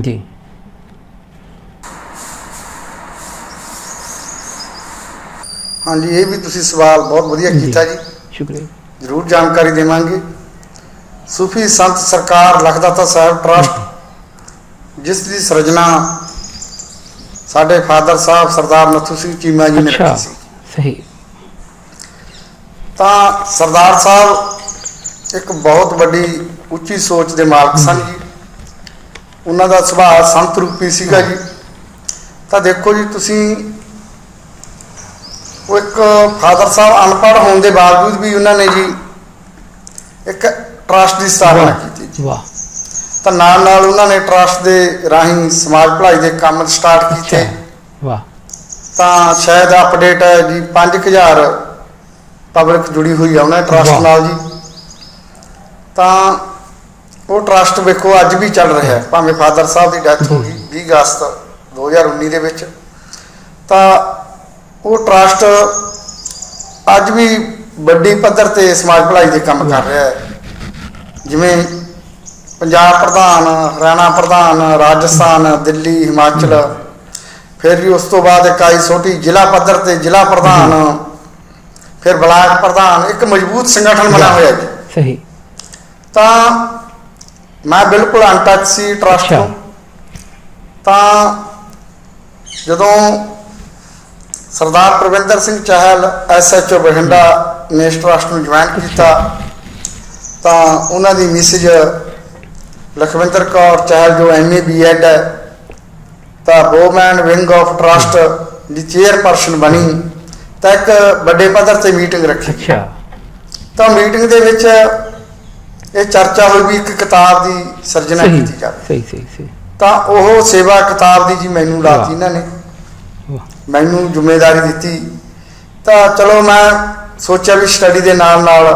ਜੀ। ਹਾਂਜੀ, ਇਹ ਵੀ ਤੁਸੀਂ ਸਵਾਲ ਬਹੁਤ ਵਧੀਆ ਕੀਤਾ ਜੀ, ਸ਼ੁਕਰੀਆ। ਜ਼ਰੂਰ ਜਾਣਕਾਰੀ ਦੇਵਾਂਗੇ। ਸੂਫੀ ਸੰਤ ਸਰਕਾਰ ਲਖਦਾਤਾ ਸਾਹਿਬ ਟਰਸਟ, ਜਿਸ ਦੀ ਸਿਰਜਣਾ ਸਾਡੇ ਫਾਦਰ ਸਾਹਿਬ ਸਰਦਾਰ ਨੱਥੂ ਸਿੰਘ ਚੀਮਾ ਜੀ ਨੇ ਰੱਖੀ ਸੀ। ਸਹੀ। ਤਾਂ ਸਰਦਾਰ ਸਾਹਿਬ ਇੱਕ ਬਹੁਤ ਵੱਡੀ ਉੱਚੀ ਸੋਚ ਦੇ ਮਾਲਕ ਸਨ ਜੀ। ਉਹਨਾਂ ਦਾ ਸੁਭਾਅ ਸੰਤ ਰੂਪੀ ਸੀਗਾ ਜੀ। ਤਾਂ ਦੇਖੋ ਜੀ, ਤੁਸੀਂ ਉਹ ਇੱਕ ਫਾਦਰ ਸਾਹਿਬ ਅਨਪੜ੍ਹ ਹੋਣ ਦੇ ਬਾਵਜੂਦ ਵੀ ਉਹਨਾਂ ਨੇ ਜੀ ਇੱਕ ਟਰਸਟ ਦੀ ਸਥਾਪਨਾ ਕੀਤੀ ਜੀ। ਵਾਹ। ਤਾਂ ਨਾਲ ਨਾਲ ਉਹਨਾਂ ਨੇ ਟਰਸਟ ਦੇ ਰਾਹੀਂ ਸਮਾਜ ਭਲਾਈ ਦੇ ਕੰਮ ਸਟਾਰਟ ਕੀਤੇ। ਵਾਹ। ਤਾਂ ਸ਼ਾਇਦ ਅਪਡੇਟ ਹੈ ਜੀ 5000 ਪਬਲਿਕ ਜੁੜੀ ਹੋਈ ਹੈ ਉਹਨਾਂ ਟਰਸਟ ਨਾਲ ਜੀ। ਤਾਂ ਉਹ ਟਰਸਟ ਵੇਖੋ ਅੱਜ ਵੀ ਚੱਲ ਰਿਹਾ ਹੈ, ਭਾਵੇਂ ਫਾਦਰ ਸਾਹਿਬ ਦੀ ਡੈਥ ਹੋ ਗਈ 20 ਅਗਸਤ 2019 ਦੇ ਵਿੱਚ। ਤਾਂ ਉਹ ਟਰਸਟ ਅੱਜ ਵੀ ਵੱਡੀ ਪੱਧਰ ਤੇ ਸਮਾਜ ਭਲਾਈ ਦੇ ਕੰਮ ਕਰ ਰਿਹਾ ਹੈ। ਜਿਵੇਂ ਪੰਜਾਬ ਪ੍ਰਧਾਨ, ਹਰਿਆਣਾ ਪ੍ਰਧਾਨ, ਰਾਜਸਥਾਨ, ਦਿੱਲੀ, ਹਿਮਾਚਲ, ਫਿਰ ਵੀ ਉਸ ਤੋਂ ਬਾਅਦ ਇਕਾਈ ਛੋਟੀ ਜ਼ਿਲ੍ਹਾ ਪੱਧਰ ਤੇ ਜ਼ਿਲ੍ਹਾ ਪ੍ਰਧਾਨ, ਫਿਰ ਬਲਾਕ ਪ੍ਰਧਾਨ, ਇੱਕ ਮਜ਼ਬੂਤ ਸੰਗਠਨ ਬਣਿਆ ਹੋਇਆ ਜੀ। ਸਹੀ। ਤਾਂ ਮੈਂ ਬਿਲਕੁਲ ਅਨਟੱਚ ਸੀ ਟਰਸਟ ਅੱਛਾ। ਤੋਂ। ਤਾਂ ਜਦੋਂ ਸਰਦਾਰ ਪ੍ਰਵਿੰਦਰ ਸਿੰਘ ਚਾਹਲ SHO ਬਠਿੰਡਾ ਨੇ ਇਸ ਟਰਸਟ ਨੂੰ ਜੁਆਇਨ ਕੀਤਾ, ਤਾਂ ਉਹਨਾਂ ਦੀ ਮਿਸਿਜ ਲਖਵਿੰਦਰ ਕੌਰ ਚਾਹਲ ਜੋ MA B.Ed ਹੈ, ਤਾਂ women wing of trust the chairperson ਬਣੀ। ਤਾਂ ਇੱਕ ਵੱਡੇ ਪੱਧਰ ਤੇ ਮੀਟਿੰਗ ਰੱਖੀ। ਅੱਛਾ। ਤਾਂ ਮੀਟਿੰਗ ਦੇ ਵਿੱਚ ਇਹ ਚਰਚਾ ਹੋਈ ਵੀ ਇੱਕ ਕਿਤਾਬ ਦੀ ਸਿਰਜਣਾ ਸਹੀ ਕੀਤੀ ਜਾਵੇ। ਸਹੀ ਸਹੀ ਸਹੀ। ਤਾਂ ਉਹ ਸੇਵਾ ਕਿਤਾਬ ਦੀ ਜੀ ਮੈਨੂੰ ਲਾਤੀ ਇਹਨਾਂ ਨੇ, ਵਾਹ। ਮੈਨੂੰ ਜ਼ਿੰਮੇਵਾਰੀ ਦਿੱਤੀ। ਤਾਂ ਚਲੋ ਮੈਂ ਸੋਚਿਆ ਵੀ ਸਟੱਡੀ ਦੇ ਨਾਲ ਨਾਲ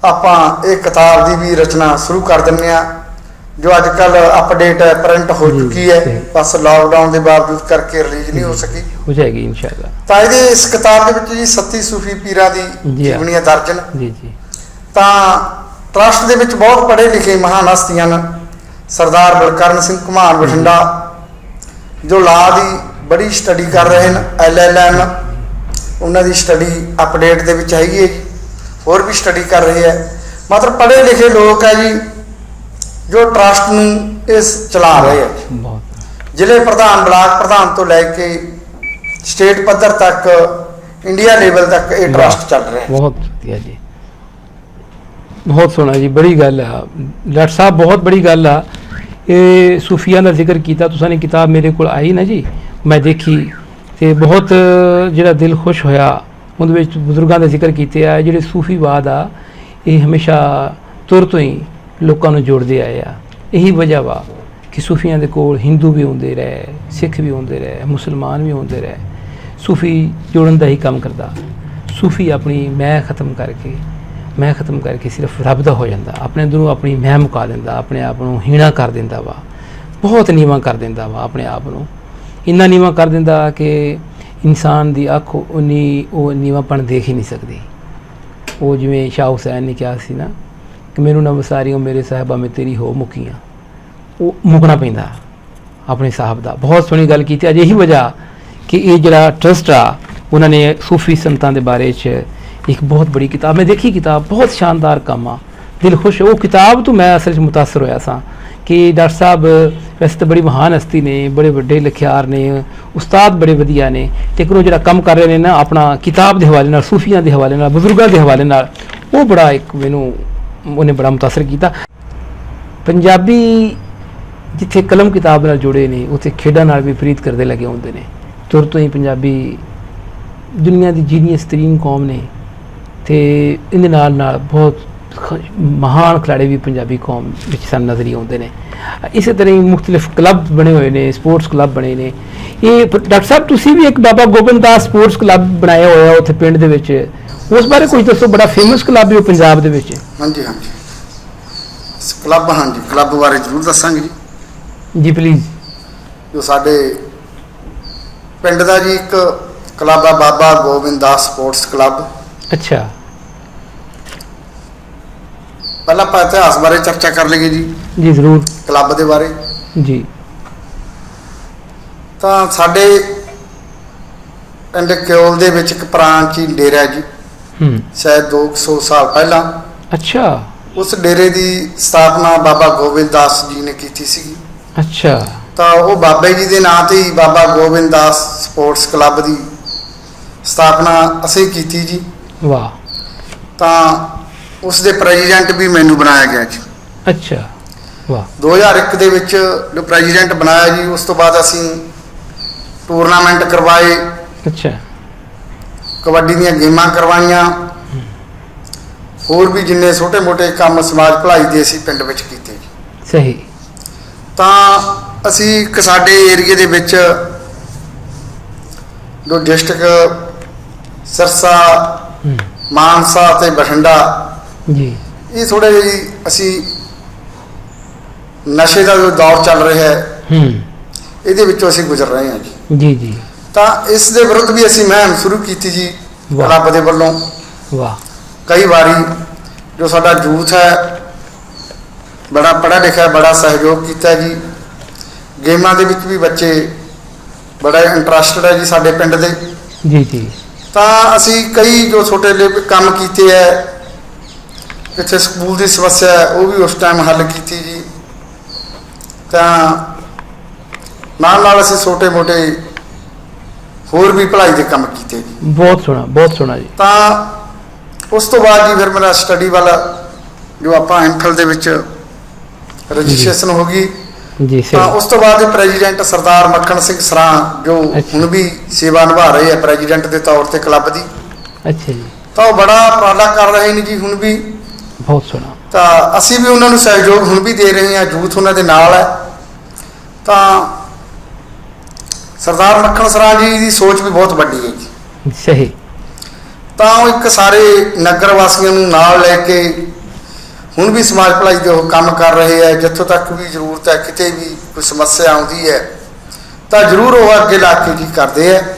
ਆਪਾਂ ਇਹ ਕਿਤਾਬ ਦੀ ਵੀ ਰਚਨਾ ਸ਼ੁਰੂ ਕਰ ਦਿੰਦੇ ਹਾਂ, ਜੋ ਅੱਜ ਕੱਲ ਅਪਡੇਟ ਹੈ, ਪ੍ਰਿੰਟ ਹੋ ਜੀ, ਚੁੱਕੀ ਹੈ। ਸਹੀ। ਬਸ ਲਾਕਡਾਊਨ ਦੇ ਬਾਵਜੂਦ ਕਰਕੇ ਰਿਲੀਜ਼ ਨਹੀਂ ਹੋ ਸਕੀ। ਹੋ ਜਾਏਗੀ ਇਨਸ਼ਾਅੱਲਾ। ਤਾਂ ਇਹਦੇ ਇਸ ਕਿਤਾਬ ਦੇ ਵਿੱਚ ਜੀ 37 ਸੂਫੀ ਪੀਰਾਂ ਦੀ ਜੀ ਹਾਂ। ਜੀਵਨੀਆਂ ਦਰਜ ਨੇ। ਜੀ ਜੀ। ਤਾਂ ਟਰਸਟ ਦੇ ਵਿੱਚ ਬਹੁਤ ਪੜ੍ਹੇ ਲਿਖੇ ਮਹਾਨ ਹਸਤੀਆਂ ਨੇ। ਸਰਦਾਰ ਬਲਕਰਨ ਸਿੰਘ ਘੁਮਾਣ ਬਠਿੰਡਾ, ਜੋ ਲਾ ਦੀ ਬੜੀ ਸਟੱਡੀ ਕਰ ਰਹੇ ਨੇ, LLM, ਉਹਨਾਂ ਦੀ ਸਟੱਡੀ ਅਪਡੇਟ ਦੇ ਵਿੱਚ ਹੈਗੀ ਹੈ ਜੀ। ਹੋਰ ਵੀ ਸਟੱਡੀ ਕਰ ਰਹੇ ਹੈ। ਮਤਲਬ ਪੜ੍ਹੇ ਲਿਖੇ ਲੋਕ ਹੈ ਜੀ, ਜੋ ਟਰਸਟ ਨੂੰ ਇਸ ਚਲਾ ਰਹੇ ਹੈ। ਬਹੁਤ। ਜ਼ਿਲ੍ਹੇ ਪ੍ਰਧਾਨ, ਬਲਾਕ ਪ੍ਰਧਾਨ ਤੋਂ ਲੈ ਕੇ ਸਟੇਟ ਪੱਧਰ ਤੱਕ, ਇੰਡੀਆ ਲੈਵਲ ਤੱਕ ਇਹ ਟਰਸਟ ਚੱਲ ਰਿਹਾ ਹੈ। ਬਹੁਤ ਵਧੀਆ ਜੀ, ਬਹੁਤ ਸੋਹਣਾ ਜੀ। ਬੜੀ ਗੱਲ ਆ ਡਾਕਟਰ ਸਾਹਿਬ, ਬਹੁਤ ਬੜੀ ਗੱਲ ਆ। ਇਹ ਸੂਫੀਆਂ ਦਾ ਜ਼ਿਕਰ ਕੀਤਾ ਤੁਸੀਂ ਨੇ, ਕਿਤਾਬ ਮੇਰੇ ਕੋਲ ਆਈ ਨਾ ਜੀ, ਮੈਂ ਦੇਖੀ ਤੇ ਬਹੁਤ ਜਿਹੜਾ ਦਿਲ ਖੁਸ਼ ਹੋਇਆ। ਉਹਦੇ ਵਿੱਚ ਬਜ਼ੁਰਗਾਂ ਦੇ ਜ਼ਿਕਰ ਕੀਤੇ ਆ, ਜਿਹੜੇ ਸੂਫੀਵਾਦ ਆ ਇਹ ਹਮੇਸ਼ਾ ਤੁਰ ਤੋਂ ਹੀ ਲੋਕਾਂ ਨੂੰ ਜੋੜਦੇ ਆਏ ਆ। ਇਹੀ ਵਜ੍ਹਾ ਵਾ ਕਿ ਸੂਫੀਆਂ ਦੇ ਕੋਲ ਹਿੰਦੂ ਵੀ ਹੁੰਦੇ ਰਹੇ, ਸਿੱਖ ਵੀ ਹੁੰਦੇ ਰਹੇ, ਮੁਸਲਮਾਨ ਵੀ ਹੁੰਦੇ ਰਹੇ। ਸੂਫੀ ਜੋੜਨ ਦਾ ਹੀ ਕੰਮ ਕਰਦਾ। ਸੂਫੀ ਆਪਣੀ ਮੈਂ ਖਤਮ ਕਰਕੇ ਸਿਰਫ ਰੱਬ ਦਾ ਹੋ ਜਾਂਦਾ, ਆਪਣੇ ਅੰਦਰੋਂ ਆਪਣੀ ਮੈਂ ਮੁਕਾ ਦਿੰਦਾ, ਆਪਣੇ ਆਪ ਨੂੰ ਹੀਣਾ ਕਰ ਦਿੰਦਾ ਵਾ, ਬਹੁਤ ਨੀਵਾਂ ਕਰ ਦਿੰਦਾ ਵਾ ਆਪਣੇ ਆਪ ਨੂੰ। ਇੰਨਾ ਨੀਵਾਂ ਕਰ ਦਿੰਦਾ ਕਿ ਇਨਸਾਨ ਦੀ ਅੱਖ ਉਹ ਨੀਵਾਂਪਣ ਦੇਖ ਹੀ ਨਹੀਂ ਸਕਦੀ। ਉਹ ਜਿਵੇਂ ਸ਼ਾਹ ਹੁਸੈਨ ਨੇ ਕਿਹਾ ਸੀ ਨਾ ਕਿ ਮੈਨੂੰ ਨਾ ਵਸਾਰੀਓ ਮੇਰੇ ਸਾਹਿਬਾ ਮੈਂ ਤੇਰੀ ਹੋ ਮੁਕੀਆਂ, ਉਹ ਮੁਕਣਾ ਪੈਂਦਾ ਆਪਣੇ ਸਾਹਿਬ ਦਾ। ਬਹੁਤ ਸੋਹਣੀ ਗੱਲ ਕੀਤੀ। ਅਜੇ ਇਹੀ ਵਜ੍ਹਾ ਕਿ ਇਹ ਜਿਹੜਾ ਟਰਸਟ ਆ, ਉਹਨਾਂ ਨੇ ਸੂਫੀ ਸੰਤਾਂ ਦੇ ਬਾਰੇ 'ਚ ਇੱਕ ਬਹੁਤ ਬੜੀ ਕਿਤਾਬ, ਮੈਂ ਦੇਖੀ ਕਿਤਾਬ, ਬਹੁਤ ਸ਼ਾਨਦਾਰ ਕੰਮ ਆ, ਦਿਲ ਖੁਸ਼। ਉਹ ਕਿਤਾਬ ਤੋਂ ਮੈਂ ਅਸਲ 'ਚ ਮੁਤਾਸਰ ਹੋਇਆ ਸਾਂ ਕਿ ਡਾਕਟਰ ਸਾਹਿਬ ਵੈਸੇ ਤਾਂ ਬੜੀ ਮਹਾਨ ਹਸਤੀ ਨੇ, ਬੜੇ ਵੱਡੇ ਲਿਖਿਆਰ ਨੇ, ਉਸਤਾਦ ਬੜੇ ਵਧੀਆ ਨੇ, ਲੇਕਿਨ ਉਹ ਜਿਹੜਾ ਕੰਮ ਕਰ ਰਹੇ ਨੇ ਨਾ ਆਪਣਾ ਕਿਤਾਬ ਦੇ ਹਵਾਲੇ ਨਾਲ, ਸੂਫੀਆਂ ਦੇ ਹਵਾਲੇ ਨਾਲ, ਬਜ਼ੁਰਗਾਂ ਦੇ ਹਵਾਲੇ ਨਾਲ, ਉਹ ਬੜਾ ਇੱਕ ਮੈਨੂੰ ਉਹਨੇ ਬੜਾ ਮੁਤਾਸਰ ਕੀਤਾ। ਪੰਜਾਬੀ ਜਿੱਥੇ ਕਲਮ ਕਿਤਾਬ ਨਾਲ ਜੁੜੇ ਨੇ, ਉੱਥੇ ਖੇਡਾਂ ਨਾਲ ਵੀ ਪ੍ਰੀਤ ਕਰਦੇ ਲੱਗੇ ਹੁੰਦੇ ਨੇ। ਤੁਰ ਤੋਂ ਹੀ ਪੰਜਾਬੀ ਦੁਨੀਆ ਦੀ ਜੀਨੀਅਸ ਤਰੀਨ ਕੌਮ ਨੇ, ਤੇ ਇਹਦੇ ਨਾਲ ਨਾਲ ਬਹੁਤ ਮਹਾਨ ਖਿਡਾਰੀ ਵੀ ਪੰਜਾਬੀ ਕੌਮ ਵਿੱਚ ਸਾਨੂੰ ਨਜ਼ਰ ਹੀ ਆਉਂਦੇ ਨੇ। ਇਸੇ ਤਰ੍ਹਾਂ ਹੀ ਮੁਖਤਲਿਫ ਕਲੱਬ ਬਣੇ ਹੋਏ ਨੇ, ਸਪੋਰਟਸ ਕਲੱਬ ਬਣੇ ਨੇ। ਇਹ ਡਾਕਟਰ ਸਾਹਿਬ ਤੁਸੀਂ ਵੀ ਇੱਕ ਬਾਬਾ ਗੋਬਿੰਦ ਦਾਸ ਸਪੋਰਟਸ ਕਲੱਬ ਬਣਾਇਆ ਹੋਇਆ ਉੱਥੇ ਪਿੰਡ ਦੇ ਵਿੱਚ, ਉਸ ਬਾਰੇ ਕੁਝ ਦੱਸੋ। ਬੜਾ ਫੇਮਸ ਕਲੱਬ ਹੈ ਉਹ ਪੰਜਾਬ ਦੇ ਵਿੱਚ। ਹਾਂਜੀ ਹਾਂਜੀ, ਕਲੱਬ, ਹਾਂਜੀ ਕਲੱਬ ਬਾਰੇ ਜ਼ਰੂਰ ਦੱਸਾਂਗੇ ਜੀ। ਜੀ ਪਲੀਜ਼। ਜੋ ਸਾਡੇ ਪਿੰਡ ਦਾ ਜੀ ਇੱਕ ਕਲੱਬ ਆ, ਬਾਬਾ ਗੋਬਿੰਦ ਦਾਸ ਸਪੋਰਟਸ ਕਲੱਬ। ਅੱਛਾ। ਪਹਿਲਾਂ ਆਪਾਂ ਇਤਿਹਾਸ ਬਾਰੇ ਚਰਚਾ ਕਰ ਲਈਏ ਜੀ। ਜੀ ਜ਼ਰੂਰ। ਕਲੱਬ ਦੇ ਬਾਰੇ ਜੀ। ਤਾਂ ਸਾਡੇ ਪਿੰਡ ਕਿਉਲ ਦੇ ਵਿੱਚ ਇੱਕ ਪ੍ਰਾਂਚੀ ਡੇਰਾ ਜੀ, ਸ਼ਾਇਦ 200 ਸਾਲ ਪਹਿਲਾਂ। ਅੱਛਾ। ਉਸ ਡੇਰੇ ਦੀ ਸਥਾਪਨਾ ਬਾਬਾ ਗੋਬਿੰਦ ਦਾਸ ਜੀ ਨੇ ਕੀਤੀ ਸੀ। ਅੱਛਾ। ਤਾਂ ਉਹ ਬਾਬਾ ਜੀ ਦੇ ਨਾਂ ਤੇ ਹੀ ਬਾਬਾ ਗੋਬਿੰਦ ਦਾਸ ਸਪੋਰਟਸ ਕਲੱਬ ਦੀ ਸਥਾਪਨਾ ਅਸੀਂ ਕੀਤੀ ਜੀ। ਵਾਹ। ਤਾਂ ਉਸ ਦੇ ਪ੍ਰੈਜ਼ੀਡੈਂਟ ਵੀ ਮੈਨੂੰ ਬਣਾਇਆ ਗਿਆ ਜੀ। ਅੱਛਾ। ਵਾਹ। 2001 ਦੇ ਵਿੱਚ ਜੋ ਪ੍ਰੈਜ਼ੀਡੈਂਟ ਬਣਾਇਆ ਜੀ, ਉਸ ਤੋਂ ਬਾਅਦ ਅਸੀਂ ਟੂਰਨਾਮੈਂਟ ਕਰਵਾਏ, ਅੱਛਾ। ਕਬੱਡੀ ਦੀਆਂ ਗੇਮਾਂ ਕਰਵਾਈਆਂ, ਹੋਰ ਵੀ ਜਿੰਨੇ ਛੋਟੇ ਮੋਟੇ ਕੰਮ ਸਮਾਜ ਭਲਾਈ ਦੇ ਅਸੀਂ ਪਿੰਡ ਵਿੱਚ ਕੀਤੇ ਜੀ। ਸਹੀ। ਤਾਂ ਅਸੀਂ ਇੱਕ ਸਾਡੇ ਏਰੀਏ ਦੇ ਵਿੱਚ ਜੋ ਡਿਸਟ੍ਰਿਕਟ ਸਿਰਸਾ, ਮਾਨਸਾ ਤੇ ਬਠਿੰਡਾ, ਜੀ, ਇਹ ਥੋੜੇ ਜਿਹੀ ਅਸੀਂ ਨਸ਼ੇ ਦਾ ਜੋ ਦੌਰ ਚੱਲ ਰਿਹਾ ਹੈ, ਇਹਦੇ ਵਿੱਚੋਂ ਅਸੀਂ ਗੁਜ਼ਰ ਰਹੇ ਹਾਂ ਜੀ। ਜੀ ਜੀ। ਤਾਂ ਇਸ ਦੇ ਵਿਰੁੱਧ ਵੀ ਅਸੀਂ ਮੁਹਿੰਮ ਸ਼ੁਰੂ ਕੀਤੀ ਜੀ ਕਲੱਬ ਦੇ ਵੱਲੋਂ। ਵਾਹ। ਕਈ ਵਾਰੀ ਜੋ ਸਾਡਾ ਯੂਥ ਹੈ, ਬੜਾ ਪੜ੍ਹਿਆ ਲਿਖਿਆ, ਬੜਾ ਸਹਿਯੋਗ ਕੀਤਾ ਜੀ। ਗੇਮਾਂ ਦੇ ਵਿੱਚ ਵੀ ਬੱਚੇ ਬੜਾ ਇੰਟਰਸਟਡ ਹੈ ਜੀ ਸਾਡੇ ਪਿੰਡ ਦੇ। ਜੀ ਜੀ। ਤਾਂ ਅਸੀਂ ਕਈ ਜੋ ਛੋਟੇ ਕੰਮ ਕੀਤੇ ਹੈ, ਇੱਥੇ ਸਕੂਲ ਦੀ ਸਮੱਸਿਆ ਹੈ ਉਹ ਵੀ ਉਸ ਟਾਈਮ ਹੱਲ ਕੀਤੀ ਜੀ। ਤਾਂ ਨਾਲ ਨਾਲ ਅਸੀਂ ਛੋਟੇ ਮੋਟੇ ਹੋਰ ਵੀ ਭਲਾਈ ਦੇ ਕੰਮ ਕੀਤੇ ਜੀ। ਬਹੁਤ ਸੋਹਣਾ ਜੀ। ਤਾਂ ਉਸ ਤੋਂ ਬਾਅਦ ਜੀ ਫਿਰ ਮੇਰਾ ਸਟੱਡੀ ਵਾਲਾ ਜੋ ਆਪਾਂ ਐਮਫਿਲ ਦੇ ਵਿੱਚ ਰਜਿਸਟ੍ਰੇਸ਼ਨ ਹੋ ਗਈ ਜੀ ਤਾਂ ਸਹੀ। ਉਸ ਤੋਂ ਬਾਅਦ ਪ੍ਰੈਜ਼ੀਡੈਂਟ ਸਰਦਾਰ ਮੱਖਣ ਸਿੰਘ ਸਰਾਂ ਜੋ ਅੱਛਾ। ਹੁਣ ਵੀ ਸੇਵਾ ਨਿਭਾ ਰਹੇ ਆ ਪ੍ਰੈਜ਼ੀਡੈਂਟ ਦੇ ਤੌਰ ਤੇ ਕਲੱਬ ਦੀ, ਅੱਛਾ ਜੀ, ਤਾਂ ਉਹ ਬੜਾ ਉਪਰਾਲਾ ਕਰ ਰਹੇ ਨੇ ਜੀ ਹੁਣ ਵੀ। ਬਹੁਤ ਸੋਹਣਾ। ਤਾਂ ਅਸੀਂ ਵੀ ਉਹਨਾਂ ਨੂੰ ਸਹਿਯੋਗ ਹੁਣ ਵੀ ਦੇ ਰਹੇ ਹਾਂ, ਯੂਥ ਉਹਨਾਂ ਦੇ ਨਾਲ ਹੈ। ਤਾਂ ਸਰਦਾਰ ਮੱਖਣ ਸਰਾਂ ਜੀ ਦੀ ਸੋਚ ਵੀ ਬਹੁਤ ਵੱਡੀ ਹੈ ਜੀ। ਸਹੀ। ਤਾਂ ਉਹ ਇੱਕ ਸਾਰੇ ਨਗਰ ਵਾਸੀਆਂ ਨੂੰ ਨਾਲ ਲੈ ਕੇ ਹੁਣ ਵੀ ਸਮਾਜ ਭਲਾਈ ਦੇ ਉਹ ਕੰਮ ਕਰ ਰਹੇ ਹੈ। ਜਿੱਥੋਂ ਤੱਕ ਵੀ ਜ਼ਰੂਰਤ ਹੈ, ਕਿਤੇ ਵੀ ਕੋਈ ਸਮੱਸਿਆ ਆਉਂਦੀ ਹੈ ਤਾਂ ਜ਼ਰੂਰ ਉਹ ਅੱਗੇ ਲਾ ਕੇ ਜੀ ਕਰਦੇ ਹੈ।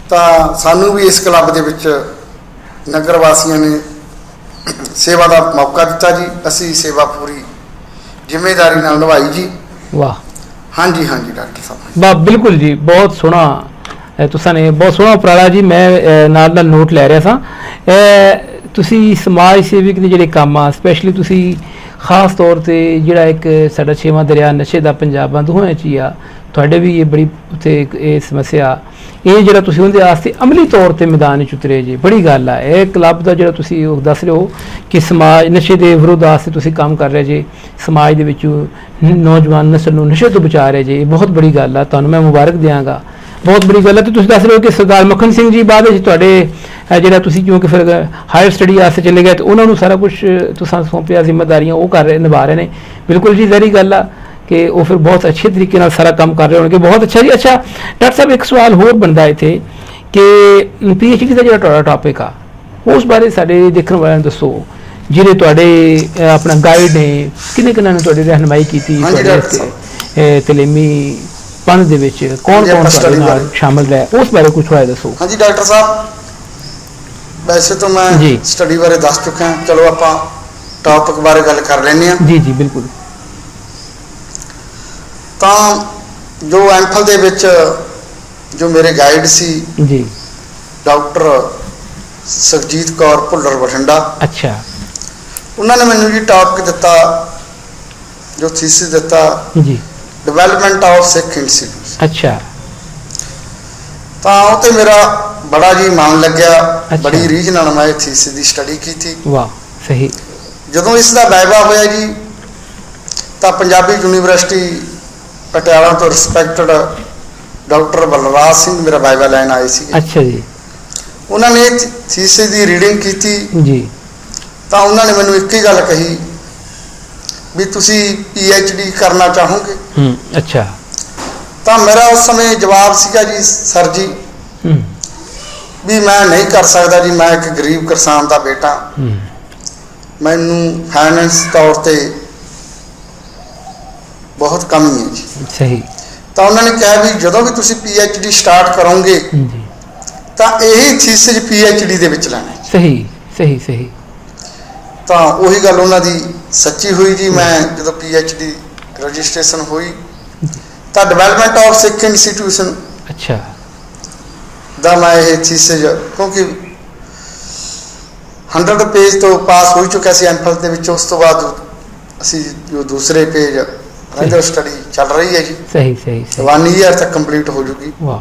ਤਾਂ ਸਾਨੂੰ ਵੀ ਇਸ ਕਲੱਬ ਦੇ ਵਿੱਚ ਨਗਰ ਵਾਸੀਆਂ ਨੇ ਸੇਵਾ ਦਾ ਮੌਕਾ ਦਿੱਤਾ ਜੀ। ਅਸੀਂ ਸੇਵਾ ਪੂਰੀ ਜ਼ਿੰਮੇਵਾਰੀ ਨਾਲ ਨਿਭਾਈ ਜੀ। ਵਾਹ ਹਾਂਜੀ ਡਾਕਟਰ ਸਾਹਿਬ। ਵਾਹ, ਬਿਲਕੁਲ ਜੀ, ਬਹੁਤ ਸੋਹਣਾ। ਤੁਸਾਂ ਨੇ ਬਹੁਤ ਸੋਹਣਾ ਉਪਰਾਲਾ ਜੀ। ਮੈਂ ਨਾਲ ਨੋਟ ਲੈ ਰਿਹਾ ਸਾਂ। ਤੁਸੀਂ ਸਮਾਜ ਸੇਵਕ ਦੇ ਜਿਹੜੇ ਕੰਮ ਆ, ਸਪੈਸ਼ਲੀ ਤੁਸੀਂ ਖਾਸ ਤੌਰ ਤੇ ਜਿਹੜਾ ਇੱਕ ਸਾਡਾ 6ਵਾਂ ਦਰਿਆ ਨਸ਼ੇ ਦਾ ਪੰਜਾਬਾਂ ਦੋਹਾਂ 'ਚ ਹੀ ਆ, ਤੁਹਾਡੇ ਵੀ ਇਹ ਬੜੀ ਉੱਥੇ ਇਹ ਸਮੱਸਿਆ, ਇਹ ਜਿਹੜਾ ਤੁਸੀਂ ਉਹਦੇ ਵਾਸਤੇ ਅਮਲੀ ਤੌਰ ਤੇ ਮੈਦਾਨ ਵਿੱਚ ਉਤਰੇ ਜੀ, ਬੜੀ ਗੱਲ ਆ। ਇਹ ਕਲੱਬ ਦਾ ਜਿਹੜਾ ਤੁਸੀਂ ਉਹ ਦੱਸ ਰਹੇ ਹੋ ਕਿ ਸਮਾਜ ਨਸ਼ੇ ਦੇ ਵਿਰੋਧ ਵਾਸਤੇ ਤੁਸੀਂ ਕੰਮ ਕਰ ਰਹੇ ਜੇ, ਸਮਾਜ ਦੇ ਵਿੱਚ ਨੌਜਵਾਨ ਨਸਲ ਨੂੰ ਨਸ਼ੇ ਤੋਂ ਬਚਾ ਰਹੇ ਜੇ, ਇਹ ਬਹੁਤ ਬੜੀ ਗੱਲ ਆ। ਤੁਹਾਨੂੰ ਮੈਂ ਮੁਬਾਰਕ ਦਿਆਂਗਾ, ਬਹੁਤ ਬੜੀ ਗੱਲ ਹੈ। ਤੇ ਤੁਸੀਂ ਦੱਸ ਰਹੇ ਹੋ ਕਿ ਸਰਦਾਰ ਮੱਖਣ ਸਿੰਘ ਜੀ ਬਾਅਦ ਵਿੱਚ ਤੁਹਾਡੇ ਜਿਹੜਾ ਤੁਸੀਂ ਕਿਉਂਕਿ ਫਿਰ ਹਾਇਰ ਸਟੱਡੀ ਵਾਸਤੇ ਚਲੇ ਗਏ ਤੇ ਉਹਨਾਂ ਨੂੰ ਸਾਰਾ ਕੁਝ ਤੁਸੀਂ ਸੌਂਪਿਆ, ਜ਼ਿੰਮੇਵਾਰੀਆਂ ਉਹ ਕਰ ਰਹੇ, ਨਿਭਾ ਰਹੇ ਨੇ। ਬਿਲਕੁਲ ਜੀ, ਜ਼ਰੀ ਗੱਲ ਆ ਕਿ ਉਹ ਫਿਰ ਬਹੁਤ ਅੱਛੇ ਤਰੀਕੇ ਨਾਲ ਸਾਰਾ ਕੰਮ ਕਰ ਰਹੇ ਹੋਣਗੇ। ਬਹੁਤ ਅੱਛਾ ਜੀ। ਅੱਛਾ ਡਾਕਟਰ ਸਾਹਿਬ, ਇੱਕ ਸਵਾਲ ਹੋਰ ਬਣਦਾ ਇੱਥੇ ਕਿ PhD ਦਾ ਜਿਹੜਾ ਤੁਹਾਡਾ ਟੌਪਿਕ ਆ, ਉਸ ਬਾਰੇ ਸਾਡੇ ਦੇਖਣ ਵਾਲਿਆਂ ਨੂੰ ਦੱਸੋ, ਜਿਹੜੇ ਤੁਹਾਡੇ ਆਪਣਾ ਗਾਈਡ ਨੇ, ਕਿੰਨੇ ਨੇ ਤੁਹਾਡੀ ਰਹਿਨਮਾਈ ਕੀਤੀ ਤੁਹਾਡੇ ਤਲੀਮੀ ਪੰਨ ਦੇ ਵਿੱਚ, ਕੌਣ ਤੁਹਾਡੇ ਨਾਲ ਸ਼ਾਮਲ ਰਿਹਾ, ਉਸ ਬਾਰੇ ਕੁਝ ਥੋੜਾ ਦੱਸੋ। ਹਾਂਜੀ ਡਾਕਟਰ ਸਾਹਿਬ, ਵੈਸੇ ਤਾਂ ਮੈਂ ਸਟੱਡੀ ਬਾਰੇ ਦੱਸ ਚੁੱਕਾ, ਚਲੋ ਆਪਾਂ ਟੌਪਿਕ ਬਾਰੇ ਗੱਲ ਕਰ ਲੈਂਦੇ ਹਾਂ। ਜੀ ਬਿਲਕੁਲ। ਤਾਂ ਜੋ ਐਮਫਿਲ ਦੇ ਵਿੱਚ ਜੋ ਮੇਰੇ ਗਾਈਡ ਸੀ ਜੀ, ਡਾਕਟਰ ਸੁਖਜੀਤ ਕੌਰ ਭੁੱਲਰ ਬਠਿੰਡਾ, ਅੱਛਾ, ਉਹਨਾਂ ਨੇ ਮੈਨੂੰ ਜੀ ਟੌਪਿਕ ਦਿੱਤਾ, ਜੋ ਥੀਸਿਸ ਦਿੱਤਾ ਜੀ, ਡਿਵੈਲਪਮੈਂਟ ਆਫ ਸਿੱਖ ਇੰਸਟੀਟਿਊਟ। ਅੱਛਾ। ਤਾਂ ਉਹ ਤੇ ਮੇਰਾ ਬੜਾ ਜੀ ਮਨ ਲੱਗਿਆ, ਬੜੀ ਰੀਝ ਨਾਲ ਮੈਂ ਥੀਸਿਸ ਦੀ ਸਟੱਡੀ ਕੀਤੀ। ਵਾਹ, ਸਹੀ। ਜਦੋਂ ਇਸ ਦਾ ਵਾਇਵਾ ਹੋਇਆ ਜੀ ਤਾਂ ਪੰਜਾਬੀ ਯੂਨੀਵਰਸਿਟੀ ਪਟਿਆਲਾ ਤੋਂ ਰਿਸਪੈਕਟਡ ਡਾਕਟਰ ਬਲਰਾਜ ਸਿੰਘ ਮੇਰਾ ਵਾਇਵਾ ਲੈਣ ਆਏ ਸੀ। ਅੱਛਾ ਜੀ। ਉਹਨਾਂ ਨੇ ਥੀਸਿਸ ਦੀ ਰੀਡਿੰਗ ਕੀਤੀ ਜੀ। ਤਾਂ ਉਹਨਾਂ ਨੇ ਮੈਨੂੰ ਇੱਕ ਹੀ ਗੱਲ ਕਹੀ ਵੀ ਤੁਸੀਂ PhD ਕਰਨਾ ਚਾਹੋਗੇ? ਅੱਛਾ। ਤਾਂ ਮੇਰਾ ਉਸ ਸਮੇਂ ਜਵਾਬ ਸੀਗਾ ਜੀ, ਸਰ ਜੀ ਵੀ ਮੈਂ ਨਹੀਂ ਕਰ ਸਕਦਾ ਜੀ, ਮੈਂ ਇੱਕ ਗਰੀਬ ਕਿਸਾਨ ਦਾ ਬੇਟਾ, ਮੈਨੂੰ ਫਾਈਨੈਂਸ ਤੌਰ ਤੇ ਬਹੁਤ ਕਮੀ ਹੈ ਜੀ। ਸਹੀ। ਤਾਂ ਉਹਨਾਂ ਨੇ ਕਿਹਾ ਵੀ ਜਦੋਂ ਵੀ ਤੁਸੀਂ PhD ਸਟਾਰਟ ਕਰੋਗੇ ਤਾਂ ਇਹੀ ਥੀਸਿਸ PhD ਦੇ ਵਿੱਚ ਲੈਣਾ। ਸਹੀ। ਤਾਂ ਉਹੀ ਗੱਲ ਉਹਨਾਂ ਦੀ ਸੱਚੀ ਹੋਈ ਜੀ। ਮੈਂ ਜਦੋਂ PhD ਰਜਿਸਟ੍ਰੇਸ਼ਨ ਹੋਈ ਤਾਂ ਡਿਵੈਲਪਮੈਂਟ ਆਫ ਸਿੱਖ ਇੰਸਟੀਟਿਊਸ਼ਨ, ਅੱਛਾ, ਦਾ ਮੈਂ ਇਹ ਥੀਸਿਸ, ਕਿਉਂਕਿ 100 ਪੇਜ ਤੋਂ ਪਾਸ ਹੋ ਚੁੱਕਿਆ ਸੀ ਐਮਫਿਲ ਦੇ ਵਿੱਚ। ਉਸ ਤੋਂ ਬਾਅਦ ਅਸੀਂ ਜੋ ਦੂਸਰੇ ਪੇਜ ਰਹਿੰਦੇ ਸਟੱਡੀ ਚੱਲ ਰਹੀ ਹੈ ਜੀ। ਸਹੀ। 1 ਈਅਰ ਤੱਕ ਕੰਪਲੀਟ ਹੋ ਜੂਗੀ। ਵਾਹ।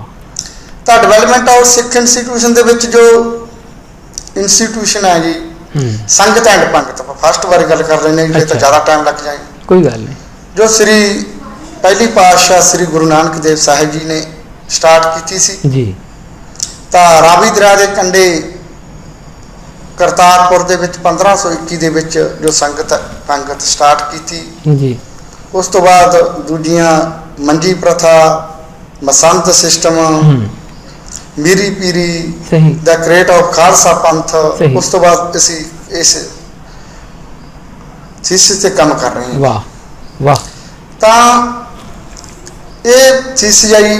ਤਾਂ ਡਿਵੈਲਪਮੈਂਟ ਆਫ ਸਿੱਖ ਇੰਸਟੀਟਿਊਸ਼ਨ ਦੇ ਵਿੱਚ ਜੋ ਇੰਸਟੀਟਿਊਸ਼ਨ ਹੈ ਜੀ, ਸੰਗਤ ਐਂਡ ਪੰਗਤ, ਆਪਾਂ ਫਸਟ ਬਾਰੇ ਗੱਲ ਕਰ ਲੈਂਦੇ ਹਾਂ, ਤਾਂ ਜ਼ਿਆਦਾ ਟਾਈਮ ਲੱਗ ਜਾਏਗਾ। ਕੋਈ ਗੱਲ ਨਹੀਂ। ਜੋ ਸ੍ਰੀ ਪਹਿਲੀ ਪਾਤਸ਼ਾਹ ਸ੍ਰੀ ਗੁਰੂ ਨਾਨਕ ਦੇਵ ਸਾਹਿਬ ਜੀ ਨੇ ਸਟਾਰਟ ਕੀਤੀ ਸੀ ਜੀ। ਤਾਂ ਰਾਵੀ ਦਰਿਆ ਦੇ ਕੰਢੇ ਕਰਤਾਰਪੁਰ ਦੇ ਵਿੱਚ 1521 ਦੇ ਵਿੱਚ ਜੋ ਸੰਗਤ ਪੰਗਤ ਸਟਾਰਟ ਕੀਤੀ ਜੀ। ਉਸ ਤੋਂ ਬਾਅਦ ਦੂਜੀਆਂ ਮੰਜੀ ਪ੍ਰਥਾ, ਮਸੰਤ system, Miri Piri, the create of Khalsa ਪੰਥ, ਉਸ ਤੋਂ ਬਾਅਦ ਅਸੀਂ ਇਸ ਥੀਸਿਸ ਤੇ ਕੰਮ ਕਰ ਰਹੇ ਹਾਂ। ਵਾਹ। ਤਾਂ ਇਹ ਥੀਸਿਸ ਆਈ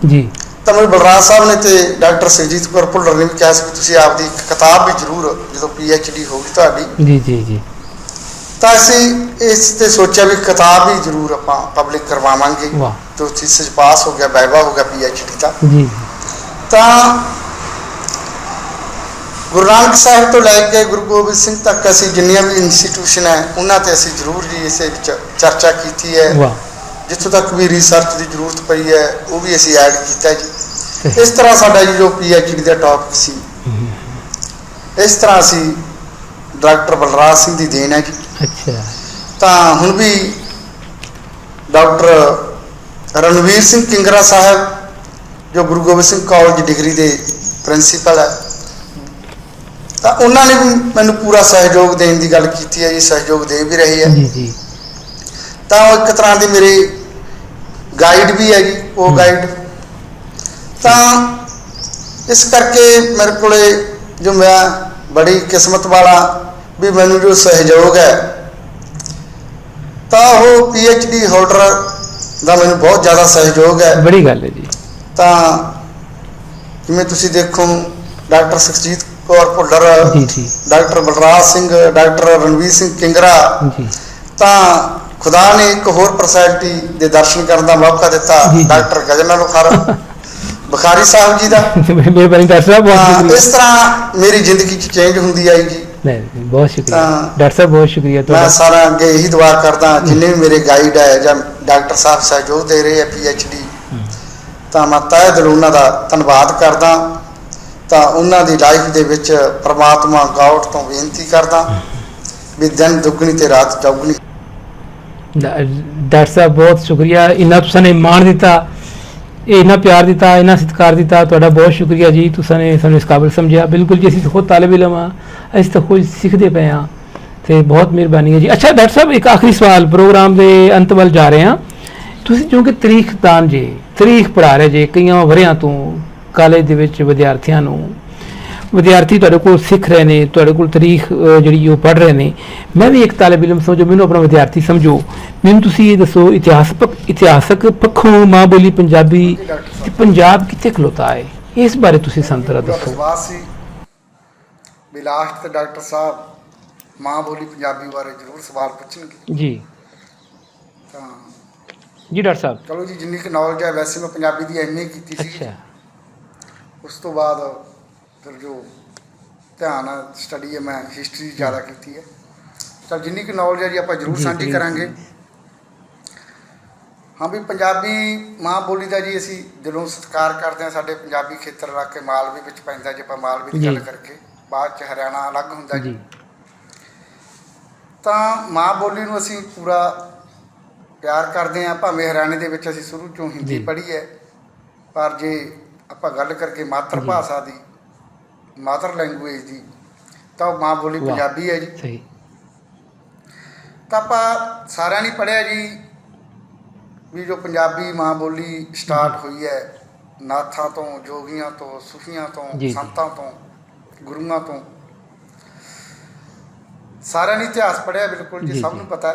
ਜੀ। ਤਾਂ ਮੇਰੇ ਬਲਰਾਜ ਸਾਹਿਬ ਨੇ ਤੇ ਡਾਕਟਰ ਸੁਖਜੀਤ ਕੌਰ ਭੁੱਲਰ ਨੇ ਵੀ ਕਿਹਾ ਸੀ ਕਿ ਤੁਸੀਂ ਆਪਦੀ ਇੱਕ ਕਿਤਾਬ ਵੀ ਜ਼ਰੂਰ, ਜਦੋਂ PhD ਹੋਊਗੀ ਤੁਹਾਡੀ। ਜੀ। ਤਾਂ ਅਸੀਂ ਇਸ ਤੇ ਸੋਚਿਆ ਵੀ ਕਿਤਾਬ ਵੀ ਜ਼ਰੂਰ ਆਪਾਂ ਪਬਲਿਕ ਕਰਵਾਵਾਂਗੇ। ਜੋ ਥੀਸਿਸ ਪਾਸ ਹੋ ਗਿਆ, ਵਾਇਵਾ ਹੋ ਗਿਆ PhD ਦਾ। ਜੀ। ਤਾਂ ਗੁਰੂ ਨਾਨਕ ਸਾਹਿਬ ਤੋਂ ਲੈ ਕੇ ਗੁਰੂ ਗੋਬਿੰਦ ਸਿੰਘ ਤੱਕ ਅਸੀਂ ਜਿੰਨੀਆਂ ਵੀ ਇੰਸਟੀਟਿਊਸ਼ਨ ਹੈ ਉਹਨਾਂ ਤੇ ਅਸੀਂ ਜ਼ਰੂਰ ਜੀ ਇਸੇ ਵਿੱਚ ਚਰਚਾ ਕੀਤੀ ਹੈ। ਵਾਹ। ਜਿੱਥੋਂ ਤੱਕ ਵੀ ਰਿਸਰਚ ਦੀ ਜ਼ਰੂਰਤ ਪਈ ਹੈ ਉਹ ਵੀ ਅਸੀਂ ਐਡ ਕੀਤਾ ਜੀ। ਸਹੀ। ਇਸ ਤਰ੍ਹਾਂ ਸਾਡਾ ਜੀ ਜੋ PhD ਦਾ ਟੌਪਿਕ ਸੀ, ਇਸ ਤਰ੍ਹਾਂ ਅਸੀਂ ਡਾਕਟਰ ਬਲਰਾਜ ਸਿੰਘ ਦੀ ਦੇਣ ਹੈ ਜੀ। ਅੱਛਾ। ਤਾਂ ਹੁਣ ਵੀ ਡਾਕਟਰ ਰਣਵੀਰ ਸਿੰਘ ਕਿੰਗਰਾ ਸਾਹਿਬ ਜੋ ਗੁਰੂ ਗੋਬਿੰਦ ਸਿੰਘ ਕਾਲਜ ਡਿਗਰੀ ਦੇ ਪ੍ਰਿੰਸੀਪਲ ਹੈ, ਤਾਂ ਉਹਨਾਂ ਨੇ ਵੀ ਮੈਨੂੰ ਪੂਰਾ ਸਹਿਯੋਗ ਦੇਣ ਦੀ ਗੱਲ ਕੀਤੀ ਹੈ ਜੀ, ਸਹਿਯੋਗ ਦੇ ਵੀ ਰਹੇ ਹੈ ਜੀ ਜੀ। ਤਾਂ ਉਹ ਇੱਕ ਤਰ੍ਹਾਂ ਦੇ ਮੇਰੇ ਗਾਈਡ ਵੀ ਹੈ ਜੀ, ਉਹ ਗਾਈਡ। ਤਾਂ ਇਸ ਕਰਕੇ ਮੇਰੇ ਕੋਲੇ ਜੋ ਮੈਂ ਬੜੀ ਕਿਸਮਤ ਵਾਲਾ ਵੀ ਮੈਨੂੰ ਜੋ ਸਹਿਯੋਗ ਹੈ, ਤਾਂ ਉਹ PhD ਹੋਲਡਰ ਦਾ ਮੈਨੂੰ ਬਹੁਤ ਜ਼ਿਆਦਾ ਸਹਿਯੋਗ ਹੈ। ਬੜੀ ਗੱਲ ਹੈ ਜੀ। ਤਾਂ ਜਿਵੇਂ ਤੁਸੀਂ ਦੇਖੋ ਡਾਕਟਰ ਸੁਖਜੀਤ ਕੌਰ ਭੁੱਲਰ, ਜੀ ਜੀ ਡਾਕਟਰ ਬਲਰਾਜ ਸਿੰਘ, ਡਾਕਟਰ ਰਣਵੀਰ ਸਿੰਘ ਕਿੰਗਰਾ, ਜੀ। ਤਾਂ ਖੁਦਾ ਨੇ ਇੱਕ ਹੋਰ ਪਰਸਨੈਲਿਟੀ ਦੇ ਦਰਸ਼ਨ ਕਰਨ ਦਾ ਮੌਕਾ ਦਿੱਤਾ, ਜੀ, ਜੀ। ਡਾਕਟਰ ਗਜਨਲ ਬੁਖਾਰੀ ਸਾਹਿਬ ਜੀ ਦਾ। ਮਿਹਰਬਾਨੀ ਡਾਕਟਰ ਸਾਹਿਬ, ਬਹੁਤ ਤਾਂ ਸ਼ੁਕਰੀਆ। ਇਸ ਤਰ੍ਹਾਂ ਮੇਰੀ ਜ਼ਿੰਦਗੀ 'ਚ ਚੇਂਜ ਹੁੰਦੀ ਆਈ ਜੀ। ਨਹੀਂ, ਬਹੁਤ ਸ਼ੁਕਰੀਆ ਤਾਂ ਡਾਕਟਰ ਸਾਹਿਬ, ਬਹੁਤ ਸ਼ੁਕਰੀਆ ਮੈਂ ਤੁਹਾਡਾ। ਸਾਰਾ ਅੱਗੇ ਇਹੀ ਦੁਆ ਕਰਦਾ ਜਿੰਨੇ ਵੀ ਮੇਰੇ ਗਾਈਡ ਹੈ ਜਾਂ ਡਾਕਟਰ ਸਾਹਿਬ ਸਹਿਯੋਗ ਦੇ ਰਹੇ ਆ PhD, ਤਾਂ ਮੈਂ ਤਹਿ ਦਿਲੋਂ ਉਹਨਾਂ ਦਾ ਧੰਨਵਾਦ ਕਰਦਾ। ਤਾਂ ਉਹਨਾਂ ਦੀ ਲਾਈਫ ਦੇ ਵਿੱਚ ਪ੍ਰਮਾਤਮਾ ਗੌਡ ਤੋਂ ਬੇਨਤੀ ਕਰਦਾ ਵੀ ਦਿਨ ਦੁੱਗਣੀ ਤੇ ਰਾਤ ਚੌਗੁਣੀ। ਡਾਕਟਰ ਸਾਹਿਬ ਬਹੁਤ ਸ਼ੁਕਰੀਆ, ਇੰਨਾ ਤੁਸੀਂ ਮਾਣ ਦਿੱਤਾ, ਇੰਨਾ ਪਿਆਰ ਦਿੱਤਾ, ਇੰਨਾ ਸਤਿਕਾਰ ਦਿੱਤਾ, ਤੁਹਾਡਾ ਬਹੁਤ ਸ਼ੁਕਰੀਆ ਜੀ। ਤੁਸੀਂ ਸਾਨੂੰ ਇਸ ਕਾਬਿਲ ਸਮਝਿਆ। ਬਿਲਕੁਲ ਜੀ, ਅਸੀਂ ਖੁਦ ਤਾਲਿਬ ਇਲਮ ਹਾਂ, ਅਸੀਂ ਤਾਂ ਖੁਦ ਸਿੱਖਦੇ ਪਏ ਹਾਂ, ਤੇ ਬਹੁਤ ਮਿਹਰਬਾਨੀ ਹੈ ਜੀ। ਅੱਛਾ ਡਾਕਟਰ ਸਾਹਿਬ, ਇੱਕ ਆਖਰੀ ਸਵਾਲ, ਪ੍ਰੋਗਰਾਮ ਦੇ ਅੰਤ ਵੱਲ ਜਾ ਰਹੇ ਹਾਂ। ਤੁਸੀਂ ਕਿਉਂਕਿ ਤਾਰੀਖਦਾਨ ਜੇ, ਤਾਰੀਖ ਪੜ੍ਹਾ ਰਹੇ ਜੇ ਕਈਆਂ ਵਰ੍ਹਿਆਂ ਤੋਂ ਕਾਲਜ ਦੇ ਵਿੱਚ ਵਿਦਿਆਰਥੀਆਂ ਨੂੰ, ਵਿਦਿਆਰਥੀ ਤੁਹਾਡੇ ਕੋਲ ਸਿੱਖ ਰਹੇ ਨੇ, ਤੁਹਾਡੇ ਕੋਲ ਤਾਰੀਖ ਜਿਹੜੀ ਉਹ ਪੜ੍ਹ ਰਹੇ ਨੇ। ਮੈਂ ਵੀ ਇੱਕ ਤਾਲਿਬ ਇਲਮ ਸਮਝੋ, ਮੈਨੂੰ ਆਪਣਾ ਵਿਦਿਆਰਥੀ ਸਮਝੋ। ਮੈਨੂੰ ਤੁਸੀਂ ਇਹ ਦੱਸੋ, ਇਤਿਹਾਸਕ ਪੱਖੋਂ ਮਾਂ ਬੋਲੀ ਪੰਜਾਬੀ ਤੇ ਪੰਜਾਬ ਕਿੱਥੇ ਖਲੋਤਾ ਹੈ, ਇਸ ਬਾਰੇ ਤੁਸੀਂ ਸਾਨੂੰ ਜ਼ਰਾ ਦੱਸੋ। ਵਿਸ਼ਵਾਸ ਸੀ ਵੀ ਲਾਸਟ ਤੇ ਡਾਕਟਰ ਸਾਹਿਬ ਮਾਂ ਬੋਲੀ ਪੰਜਾਬੀ ਬਾਰੇ ਜ਼ਰੂਰ ਸਵਾਲ ਪੁੱਛਣਗੇ ਜੀ। ਤਾਂ ਜੀ ਡਾਕਟਰ ਸਾਹਿਬ। ਚਲੋ ਜੀ, ਜਿੰਨੀ ਕੁ ਨੌਲੇਜ ਹੈ, ਵੈਸੇ ਮੈਂ ਪੰਜਾਬੀ ਦੀ MA ਕੀਤੀ ਸੀ। ਅੱਛਾ। ਉਸ ਤੋਂ ਬਾਅਦ ਫਿਰ ਜੋ ਧਿਆਨ ਸਟੱਡੀ ਹੈ, ਮੈਂ ਹਿਸਟਰੀ ਜ਼ਿਆਦਾ ਕੀਤੀ ਹੈ। ਤਾਂ ਜਿੰਨੀ ਕੁ ਨੌਲੇਜ ਹੈ ਜੀ ਆਪਾਂ ਜ਼ਰੂਰ ਸਾਂਝੀ ਕਰਾਂਗੇ। ਹਾਂ ਵੀ ਪੰਜਾਬੀ ਮਾਂ ਬੋਲੀ ਦਾ ਜੀ ਅਸੀਂ ਦਿਲੋਂ ਸਤਿਕਾਰ ਕਰਦੇ ਹਾਂ। ਸਾਡੇ ਪੰਜਾਬੀ ਖੇਤਰ ਇਲਾਕੇ ਮਾਲਵੇ ਵਿੱਚ ਪੈਂਦਾ, ਜੇ ਆਪਾਂ ਮਾਲਵੇ ਦੀ ਗੱਲ ਕਰਕੇ, ਬਾਅਦ 'ਚ ਹਰਿਆਣਾ ਅਲੱਗ ਹੁੰਦਾ ਜੀ। ਤਾਂ ਮਾਂ ਬੋਲੀ ਨੂੰ ਅਸੀਂ ਪੂਰਾ ਪਿਆਰ ਕਰਦੇ ਹਾਂ, ਭਾਵੇਂ ਹਰਿਆਣੇ ਦੇ ਵਿੱਚ ਅਸੀਂ ਸ਼ੁਰੂ ਤੋਂ ਹਿੰਦੀ ਪੜ੍ਹੀ ਹੈ, ਪਰ ਜੇ ਆਪਾਂ ਗੱਲ ਕਰਕੇ ਮਾਤਰ ਭਾਸ਼ਾ ਦੀ, ਮਦਰ ਲੈਂਗੁਏਜ ਦੀ, ਤਾਂ ਉਹ ਮਾਂ ਬੋਲੀ ਪੰਜਾਬੀ ਹੈ ਜੀ। ਸਹੀ। ਤਾਂ ਆਪਾਂ ਸਾਰਿਆਂ ਨੇ ਪੜ੍ਹਿਆ ਜੀ ਵੀ ਜੋ ਪੰਜਾਬੀ ਮਾਂ ਬੋਲੀ ਸਟਾਰਟ ਹੋਈ ਹੈ ਨਾਥਾਂ ਤੋਂ, ਜੋਗੀਆਂ ਤੋਂ, ਸੂਫੀਆਂ ਤੋਂ, ਸੰਤਾਂ ਤੋਂ, ਗੁਰੂਆਂ ਤੋਂ, ਸਾਰਿਆਂ ਨੇ ਇਤਿਹਾਸ ਪੜ੍ਹਿਆ ਬਿਲਕੁਲ ਜੀ, ਸਭ ਨੂੰ ਪਤਾ।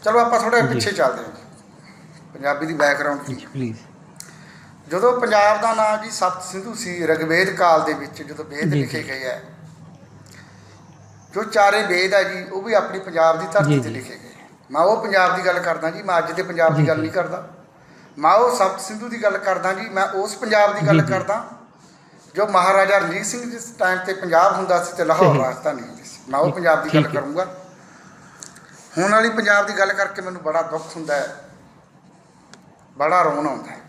ਚਲੋ ਆਪਾਂ ਥੋੜ੍ਹਾ ਪਿੱਛੇ ਚੱਲਦੇ ਹਾਂ ਪੰਜਾਬੀ ਦੀ ਬੈਕਗਰਾਊਂਡ ਦੀ। ਪਲੀਜ਼। ਜਦੋਂ ਪੰਜਾਬ ਦਾ ਨਾਮ ਜੀ ਸਪਤ ਸਿੰਧੂ ਸੀ, ਰਿਗਵੇਦ ਕਾਲ ਦੇ ਵਿੱਚ ਜਦੋਂ ਵੇਦ ਲਿਖੇ ਗਏ ਹੈ, ਜੋ ਚਾਰੇ ਵੇਦ ਹੈ ਜੀ, ਉਹ ਵੀ ਆਪਣੀ ਪੰਜਾਬ ਦੀ ਧਰਤੀ ਤੇ ਲਿਖੇ ਗਏ। ਮੈਂ ਉਹ ਪੰਜਾਬ ਦੀ ਗੱਲ ਕਰਦਾ ਜੀ, ਮੈਂ ਅੱਜ ਦੇ ਪੰਜਾਬ ਦੀ ਗੱਲ ਨਹੀਂ ਕਰਦਾ। ਮੈਂ ਉਹ ਸਪਤ ਸਿੰਧੂ ਦੀ ਗੱਲ ਕਰਦਾ ਜੀ। ਮੈਂ ਉਸ ਪੰਜਾਬ ਦੀ ਗੱਲ ਕਰਦਾ ਜੋ ਮਹਾਰਾਜਾ ਰਣਜੀਤ ਸਿੰਘ ਜਿਸ ਟਾਈਮ ਤੇ ਪੰਜਾਬ ਹੁੰਦਾ ਸੀ ਤੇ ਲਾਹੌਰ ਰਾਜਧਾਨੀ ਹੁੰਦੀ ਸੀ। ਮੈਂ ਉਹ ਪੰਜਾਬ ਦੀ ਗੱਲ ਕਰੂੰਗਾ। ਹੁਣ ਵਾਲੀ ਪੰਜਾਬ ਦੀ ਗੱਲ ਕਰਕੇ ਮੈਨੂੰ ਬੜਾ ਦੁੱਖ ਹੁੰਦਾ ਹੈ, ਬੜਾ ਰੋਣ ਆਉਂਦਾ ਹੈ।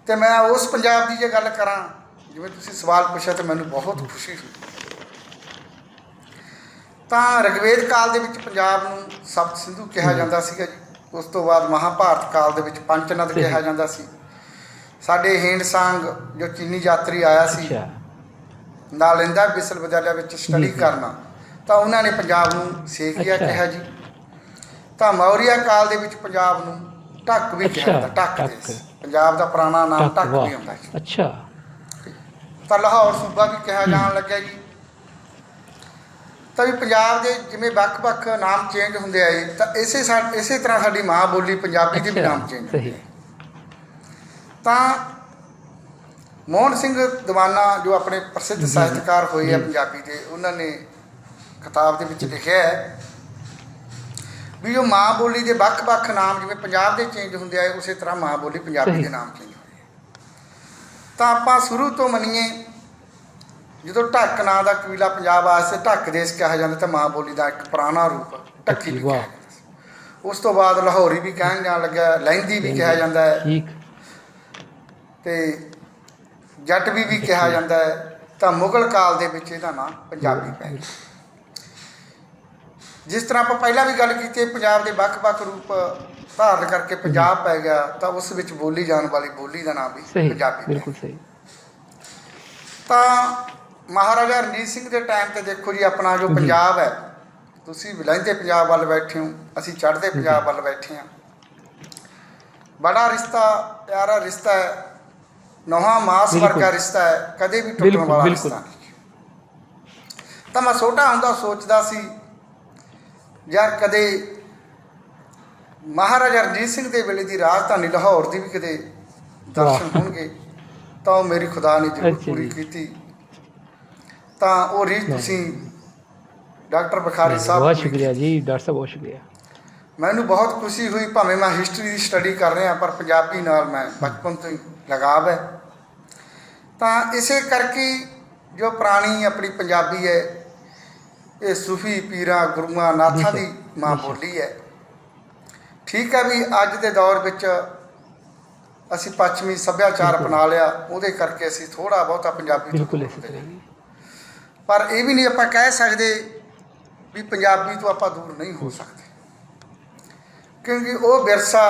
ਤੇ ਮੈਂ ਉਸ ਪੰਜਾਬ ਦੀ ਜੇ ਗੱਲ ਕਰਾਂ, ਜਿਵੇਂ ਤੁਸੀਂ ਸਵਾਲ ਪੁੱਛਿਆ, ਤਾਂ ਮੈਨੂੰ ਬਹੁਤ ਖੁਸ਼ੀ ਹੋਈ। ਤਾਂ ਰਿਗਵੇਦ ਕਾਲ ਦੇ ਵਿੱਚ ਪੰਜਾਬ ਨੂੰ ਸਪਤ ਸਿੰਧੂ ਕਿਹਾ ਜਾਂਦਾ ਸੀਗਾ ਜੀ। ਉਸ ਤੋਂ ਬਾਅਦ ਮਹਾਭਾਰਤ ਕਾਲ ਦੇ ਵਿੱਚ ਪੰਚਨਦ ਕਿਹਾ ਜਾਂਦਾ ਸੀ। ਸਾਡੇ ਹੇਂਡਸਾਂਗ ਜੋ ਚੀਨੀ ਯਾਤਰੀ ਆਇਆ ਸੀ ਨਾਲੰਦਾ ਵਿਸ਼ਵ ਵਿਦਿਆਲਿਆ ਵਿੱਚ ਸਟੱਡੀ ਕਰਨਾ, ਤਾਂ ਉਹਨਾਂ ਨੇ ਪੰਜਾਬ ਨੂੰ ਸੇਕੀਆ ਕਿਹਾ ਜੀ। ਤਾਂ ਮੌਰੀਆ ਕਾਲ ਦੇ ਵਿੱਚ ਪੰਜਾਬ ਨੂੰ ਢੱਕ ਵੀ ਕਿਹਾ ਜਾਂਦਾ। ਢੱਕ ਪੰਜਾਬ ਦਾ ਪੁਰਾਣਾ ਨਾਮ ਢੱਕ ਵੀ ਹੁੰਦਾ ਜੀ। ਅੱਛਾ। ਤਾਂ ਲਾਹੌਰ ਸੂਬਾ ਵੀ ਕਿਹਾ ਜਾਣ ਲੱਗਿਆ ਜੀ। ਤਾਂ ਵੀ ਪੰਜਾਬ ਦੇ ਜਿਵੇਂ ਵੱਖ-ਵੱਖ ਨਾਮ ਚੇਂਜ ਹੁੰਦੇ ਆਏ, ਤਾਂ ਇਸੇ ਤਰ੍ਹਾਂ ਸਾਡੀ ਮਾਂ ਬੋਲੀ ਪੰਜਾਬੀ ਦੇ ਵੀ ਨਾਮ ਚੇਂਜ ਹੁੰਦੇ। ਤਾਂ ਮੋਹਨ ਸਿੰਘ ਦੀਵਾਨਾ ਜੋ ਆਪਣੇ ਪ੍ਰਸਿੱਧ ਸਾਹਿਤਕਾਰ ਹੋਏ ਆ ਪੰਜਾਬੀ ਦੇ, ਉਹਨਾਂ ਨੇ ਕਿਤਾਬ ਦੇ ਵਿੱਚ ਲਿਖਿਆ ਹੈ ਵੀ ਉਹ ਮਾਂ ਬੋਲੀ ਦੇ ਵੱਖ-ਵੱਖ ਨਾਮ ਜਿਵੇਂ ਪੰਜਾਬ ਦੇ ਚੇਂਜ ਹੁੰਦੇ ਆਏ, ਉਸੇ ਤਰ੍ਹਾਂ ਮਾਂ ਬੋਲੀ ਪੰਜਾਬੀ ਦੇ ਨਾਮ ਚੇਂਜ ਹੋਏ। ਤਾਂ ਆਪਾਂ ਸ਼ੁਰੂ ਤੋਂ ਮੰਨੀਏ ਜਦੋਂ ਢੱਕ ਨਾਂ ਦਾ ਕਬੀਲਾ ਪੰਜਾਬ ਵਾਸਤੇ ਢੱਕ ਦੇਸ਼ ਕਿਹਾ ਜਾਂਦਾ ਤਾਂ ਮਾਂ ਬੋਲੀ ਦਾ ਇੱਕ ਪੁਰਾਣਾ ਰੂਪ ਢੱਕੀ ਵੀ ਕਿਹਾ ਜਾਂਦਾ ਸੀ। ਉਸ ਤੋਂ ਬਾਅਦ ਲਾਹੌਰੀ ਵੀ ਕਹਿਣ ਜਾਣ ਲੱਗਿਆ, ਲਹਿੰਦੀ ਵੀ ਕਿਹਾ ਜਾਂਦਾ ਹੈ ਠੀਕ, ਤੇ ਜੱਟ ਵੀ ਕਿਹਾ ਜਾਂਦਾ ਹੈ। ਤਾਂ ਮੁਗਲ ਕਾਲ ਦੇ ਵਿੱਚ ਇਹਦਾ ਨਾਂ ਪੰਜਾਬੀ ਪੈ ਗਿਆ। ਜਿਸ ਤਰ੍ਹਾਂ ਆਪਾਂ ਪਹਿਲਾਂ ਵੀ ਗੱਲ ਕੀਤੀ, ਪੰਜਾਬ ਦੇ ਵੱਖ-ਵੱਖ ਰੂਪ ਧਾਰਨ ਕਰਕੇ ਪੰਜਾਬ ਪੈ ਗਿਆ, ਤਾਂ ਉਸ ਵਿੱਚ ਬੋਲੀ ਜਾਣ ਵਾਲੀ ਬੋਲੀ ਦਾ ਨਾਮ ਵੀ ਪੰਜਾਬੀ। ਬਿਲਕੁਲ ਸਹੀ। ਤਾਂ ਮਹਾਰਾਜਾ ਰਣਜੀਤ ਸਿੰਘ ਦੇ ਟਾਈਮ ਤੇ ਦੇਖੋ ਜੀ, ਆਪਣਾ ਜੋ ਪੰਜਾਬ ਹੈ, ਤੁਸੀਂ ਲਹਿੰਦੇ ਪੰਜਾਬ ਵੱਲ ਬੈਠੇ ਹੋ, ਅਸੀਂ ਚੜ੍ਹਦੇ ਪੰਜਾਬ ਵੱਲ ਬੈਠੇ ਹਾਂ। ਬੜਾ ਰਿਸ਼ਤਾ, ਪਿਆਰਾ ਰਿਸ਼ਤਾ ਹੈ, ਨੋਹਾ ਮਾਸ ਵਰਗਾ ਰਿਸ਼ਤਾ ਹੈ, ਕਦੇ ਵੀ ਟੁੱਟਣ ਵਾਲਾ ਰਿਸ਼ਤਾ ਨਹੀਂ। ਤਾਂ ਮੈਂ ਛੋਟਾ ਹੁੰਦਾ ਸੋਚਦਾ ਸੀ ਯਾਰ, ਕਦੇ ਮਹਾਰਾਜਾ ਰਣਜੀਤ ਸਿੰਘ ਦੇ ਵੇਲੇ ਦੀ ਰਾਜਧਾਨੀ ਲਾਹੌਰ ਦੀ ਵੀ ਕਿਤੇ ਦਰਸ਼ਨ ਹੋਣਗੇ, ਤਾਂ ਉਹ ਮੇਰੀ ਖੁਦਾ ਨੇ ਜ਼ਰੂਰ ਪੂਰੀ ਕੀਤੀ। ਤਾਂ ਉਹ ਰੀਝ ਤੁਸੀਂ ਡਾਕਟਰ ਬੁਖਾਰੀ ਸਾਹਿਬ, ਬਹੁਤ ਸ਼ੁਕਰੀਆ ਜੀ ਡਾਕਟਰ ਸਾਹਿਬ, ਬਹੁਤ ਸ਼ੁਕਰੀਆ। ਮੈਨੂੰ ਬਹੁਤ ਖੁਸ਼ੀ ਹੋਈ, ਭਾਵੇਂ ਮੈਂ ਹਿਸਟਰੀ ਦੀ ਸਟੱਡੀ ਕਰ ਰਿਹਾ, ਪਰ ਪੰਜਾਬੀ ਨਾਲ ਮੈਂ ਬਚਪਨ ਤੋਂ ਹੀ ਲਗਾਵ ਹੈ। ਤਾਂ ਇਸੇ ਕਰਕੇ ਜੋ ਪੁਰਾਣੀ ਆਪਣੀ ਪੰਜਾਬੀ ਹੈ, ਇਹ ਸੂਫੀ ਪੀਰਾਂ ਗੁਰੂਆਂ ਨਾਥਾਂ ਦੀ ਮਾਂ ਬੋਲੀ ਹੈ। ਠੀਕ ਹੈ ਵੀ ਅੱਜ ਦੇ ਦੌਰ ਵਿੱਚ ਅਸੀਂ ਪੱਛਮੀ ਸੱਭਿਆਚਾਰ ਅਪਣਾ ਲਿਆ, ਉਹਦੇ ਕਰਕੇ ਅਸੀਂ ਥੋੜ੍ਹਾ ਬਹੁਤਾ ਪੰਜਾਬੀ ਤੋਂ ਦੂਰ ਹੁੰਦੇ ਜਾਂਦੇ। ਪਰ ਇਹ ਵੀ ਨਹੀਂ ਆਪਾਂ ਕਹਿ ਸਕਦੇ ਵੀ ਪੰਜਾਬੀ ਤੋਂ ਆਪਾਂ ਦੂਰ ਨਹੀਂ ਹੋ ਸਕਦੇ, ਕਿਉਂਕਿ ਉਹ ਵਿਰਸਾ,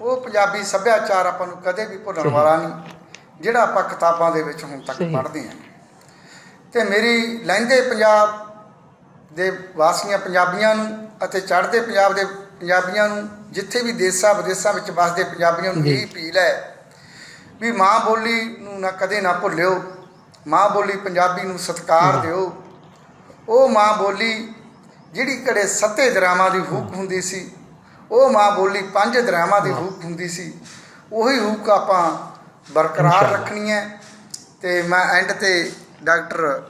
ਉਹ ਪੰਜਾਬੀ ਸੱਭਿਆਚਾਰ ਆਪਾਂ ਨੂੰ ਕਦੇ ਵੀ ਭੁੱਲਣ ਵਾਲਾ ਨਹੀਂ, ਜਿਹੜਾ ਆਪਾਂ ਕਿਤਾਬਾਂ ਦੇ ਵਿੱਚ ਹੁਣ ਤੱਕ ਪੜ੍ਹਦੇ ਹਾਂ। ਅਤੇ ਮੇਰੀ ਲਹਿੰਦੇ ਪੰਜਾਬ ਦੇ ਵਾਸੀਆਂ ਪੰਜਾਬੀਆਂ ਨੂੰ ਅਤੇ ਚੜ੍ਹਦੇ ਪੰਜਾਬ ਦੇ ਪੰਜਾਬੀਆਂ ਨੂੰ, ਜਿੱਥੇ ਵੀ ਦੇਸ਼ਾਂ ਵਿਦੇਸ਼ਾਂ ਵਿੱਚ ਵੱਸਦੇ ਪੰਜਾਬੀਆਂ ਨੂੰ ਇਹ ਅਪੀਲ ਹੈ ਵੀ ਮਾਂ ਬੋਲੀ ਨੂੰ ਕਦੇ ਨਾ ਭੁੱਲਿਓ, ਮਾਂ ਬੋਲੀ ਪੰਜਾਬੀ ਨੂੰ ਸਤਿਕਾਰ ਦਿਓ। ਉਹ ਮਾਂ ਬੋਲੀ ਜਿਹੜੀ ਕਦੇ 7 ਦਰਿਆਵਾਂ ਦੀ ਹੂਕ ਹੁੰਦੀ ਸੀ, ਉਹ ਮਾਂ ਬੋਲੀ 5 ਦਰਿਆਵਾਂ ਦੀ ਹੂਕ ਹੁੰਦੀ ਸੀ, ਉਹੀ ਹੂਕ ਆਪਾਂ ਬਰਕਰਾਰ ਰੱਖਣੀ ਹੈ। ਅਤੇ ਮੈਂ ਐਂਡ 'ਤੇ ਡਾਕਟਰ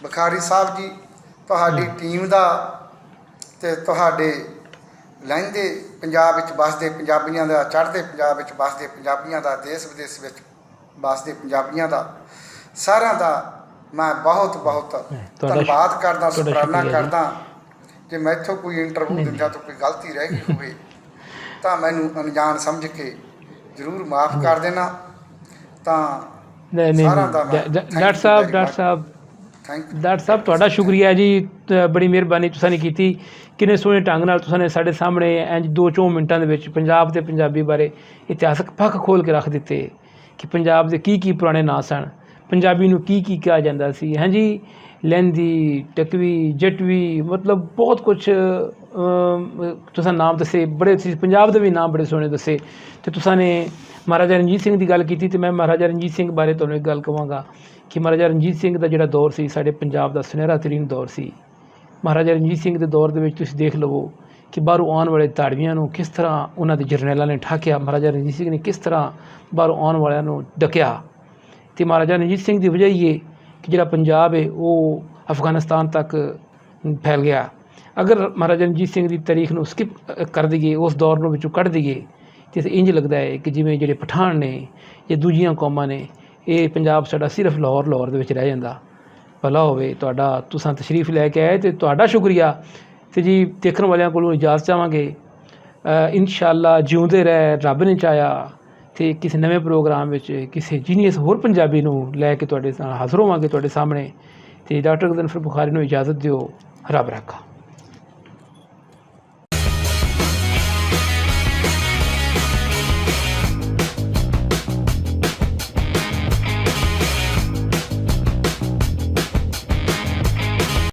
ਬੁਖਾਰੀ ਸਾਹਿਬ ਜੀ, ਤੁਹਾਡੀ ਟੀਮ ਦਾ ਅਤੇ ਤੁਹਾਡੇ ਲਹਿੰਦੇ ਪੰਜਾਬ ਵਿੱਚ ਵੱਸਦੇ ਪੰਜਾਬੀਆਂ ਦਾ, ਚੜ੍ਹਦੇ ਪੰਜਾਬ ਵਿੱਚ ਵੱਸਦੇ ਪੰਜਾਬੀਆਂ ਦਾ, ਦੇਸ਼ ਵਿਦੇਸ਼ ਵਿੱਚ ਵੱਸਦੇ ਪੰਜਾਬੀਆਂ ਦਾ, ਸਾਰਿਆਂ ਦਾ ਮੈਂ ਬਹੁਤ ਬਹੁਤ ਧੰਨਵਾਦ ਕਰਦਾ, ਸ਼ੁਕਰਾਨਾ ਕਰਦਾ। ਜੇ ਮੈਥੋਂ ਕੋਈ ਇੰਟਰਵਿਊ ਦਿੰਦਾ ਤਾਂ ਕੋਈ ਗਲਤੀ ਰਹਿ ਗਈ ਹੋਵੇ ਤਾਂ ਮੈਨੂੰ ਅਣਜਾਣ ਸਮਝ ਕੇ ਜ਼ਰੂਰ ਮਾਫ਼ ਕਰ ਦੇਣਾ। ਤਾਂ ਸਾਰਿਆਂ ਦਾ ਡਾਕਟਰ ਸਾਹਿਬ ਤੁਹਾਡਾ ਸ਼ੁਕਰੀਆ ਜੀ, ਬੜੀ ਮਿਹਰਬਾਨੀ ਤੁਸੀਂ ਨੇ ਕੀਤੀ। ਕਿੰਨੇ ਸੋਹਣੇ ਢੰਗ ਨਾਲ ਤੁਸੀਂ ਨੇ ਸਾਡੇ ਸਾਹਮਣੇ ਇੰਝ 2-4 ਮਿੰਟਾਂ ਦੇ ਵਿੱਚ ਪੰਜਾਬ ਅਤੇ ਪੰਜਾਬੀ ਬਾਰੇ ਇਤਿਹਾਸਕ ਪੱਖ ਖੋਲ੍ਹ ਕੇ ਰੱਖ ਦਿੱਤੇ ਕਿ ਪੰਜਾਬ ਦੇ ਕੀ ਪੁਰਾਣੇ ਨਾਂ ਸਨ, ਪੰਜਾਬੀ ਨੂੰ ਕੀ ਕਿਹਾ ਜਾਂਦਾ ਸੀ। ਹਾਂਜੀ, ਲਹਿੰਦੀ, ਟਕਵੀ, ਜਟਵੀ, ਮਤਲਬ ਬਹੁਤ ਕੁਛ ਤੁਸੀਂ ਨਾਮ ਦੱਸੇ, ਬੜੇ ਪੰਜਾਬ ਦੇ ਵੀ ਨਾਮ ਬੜੇ ਸੋਹਣੇ ਦੱਸੇ। ਅਤੇ ਤੁਸੀਂ ਨੇ ਮਹਾਰਾਜਾ ਰਣਜੀਤ ਸਿੰਘ ਦੀ ਗੱਲ ਕੀਤੀ, ਅਤੇ ਮੈਂ ਮਹਾਰਾਜਾ ਰਣਜੀਤ ਸਿੰਘ ਬਾਰੇ ਤੁਹਾਨੂੰ ਇੱਕ ਗੱਲ ਕਹਾਂਗਾ ਕਿ ਮਹਾਰਾਜਾ ਰਣਜੀਤ ਸਿੰਘ ਦਾ ਜਿਹੜਾ ਦੌਰ ਸੀ, ਸਾਡੇ ਪੰਜਾਬ ਦਾ ਸੁਨਹਿਰਾ ਤਰੀਨ ਦੌਰ ਸੀ। ਮਹਾਰਾਜਾ ਰਣਜੀਤ ਸਿੰਘ ਦੇ ਦੌਰ ਦੇ ਵਿੱਚ ਤੁਸੀਂ ਦੇਖ ਲਵੋ ਕਿ ਬਾਹਰੋਂ ਆਉਣ ਵਾਲੇ ਧਾੜਵੀਆਂ ਨੂੰ ਕਿਸ ਤਰ੍ਹਾਂ ਉਹਨਾਂ ਦੇ ਜਰਨੈਲਾਂ ਨੇ ਠਾਕਿਆ, ਮਹਾਰਾਜਾ ਰਣਜੀਤ ਸਿੰਘ ਨੇ ਕਿਸ ਤਰ੍ਹਾਂ ਬਾਹਰੋਂ ਆਉਣ ਵਾਲਿਆਂ ਨੂੰ ਡਕਿਆ। ਅਤੇ ਮਹਾਰਾਜਾ ਰਣਜੀਤ ਸਿੰਘ ਦੀ ਵਜ੍ਹਾ ਹੀ ਹੈ ਕਿ ਜਿਹੜਾ ਪੰਜਾਬ ਹੈ ਉਹ ਅਫਗਾਨਿਸਤਾਨ ਤੱਕ ਫੈਲ ਗਿਆ। ਅਗਰ ਮਹਾਰਾਜਾ ਰਣਜੀਤ ਸਿੰਘ ਦੀ ਤਾਰੀਖ ਨੂੰ ਸਕਿਪ ਕਰ ਦਈਏ, ਉਸ ਦੌਰ ਨੂੰ ਵਿੱਚੋਂ ਕੱਢ ਦਈਏ, ਅਤੇ ਇੰਝ ਲੱਗਦਾ ਹੈ ਕਿ ਜਿਵੇਂ ਜਿਹੜੇ ਪਠਾਨ ਨੇ ਜਾਂ ਦੂਜੀਆਂ ਕੌਮਾਂ ਨੇ, ਇਹ ਪੰਜਾਬ ਸਾਡਾ ਸਿਰਫ ਲਾਹੌਰ ਦੇ ਵਿੱਚ ਰਹਿ ਜਾਂਦਾ। ਭਲਾ ਹੋਵੇ ਤੁਹਾਡਾ, ਤੁਸੀਂ ਤਸ਼ਰੀਫ ਲੈ ਕੇ ਆਏ ਅਤੇ ਤੁਹਾਡਾ ਸ਼ੁਕਰੀਆ। ਅਤੇ ਜੀ ਦੇਖਣ ਵਾਲਿਆਂ ਕੋਲੋਂ ਇਜਾਜ਼ਤ ਚਾਹਾਂਗੇ। ਇਨਸ਼ਾ ਅੱਲਾ ਜਿਉਂਦੇ ਰਹਿ, ਰੱਬ ਨੇ ਚਾਹਿਆ ਅਤੇ ਕਿਸੇ ਨਵੇਂ ਪ੍ਰੋਗਰਾਮ ਵਿੱਚ ਕਿਸੇ ਜੀਨੀਅਸ ਹੋਰ ਪੰਜਾਬੀ ਨੂੰ ਲੈ ਕੇ ਤੁਹਾਡੇ ਨਾਲ ਹਾਜ਼ਰ ਹੋਵਾਂਗੇ ਤੁਹਾਡੇ ਸਾਹਮਣੇ। ਅਤੇ ਡਾਕਟਰ ਗੰਫਰ ਬੁਖਾਰੀ ਨੂੰ ਇਜਾਜ਼ਤ ਦਿਓ। ਰੱਬ ਰਾਖਾ।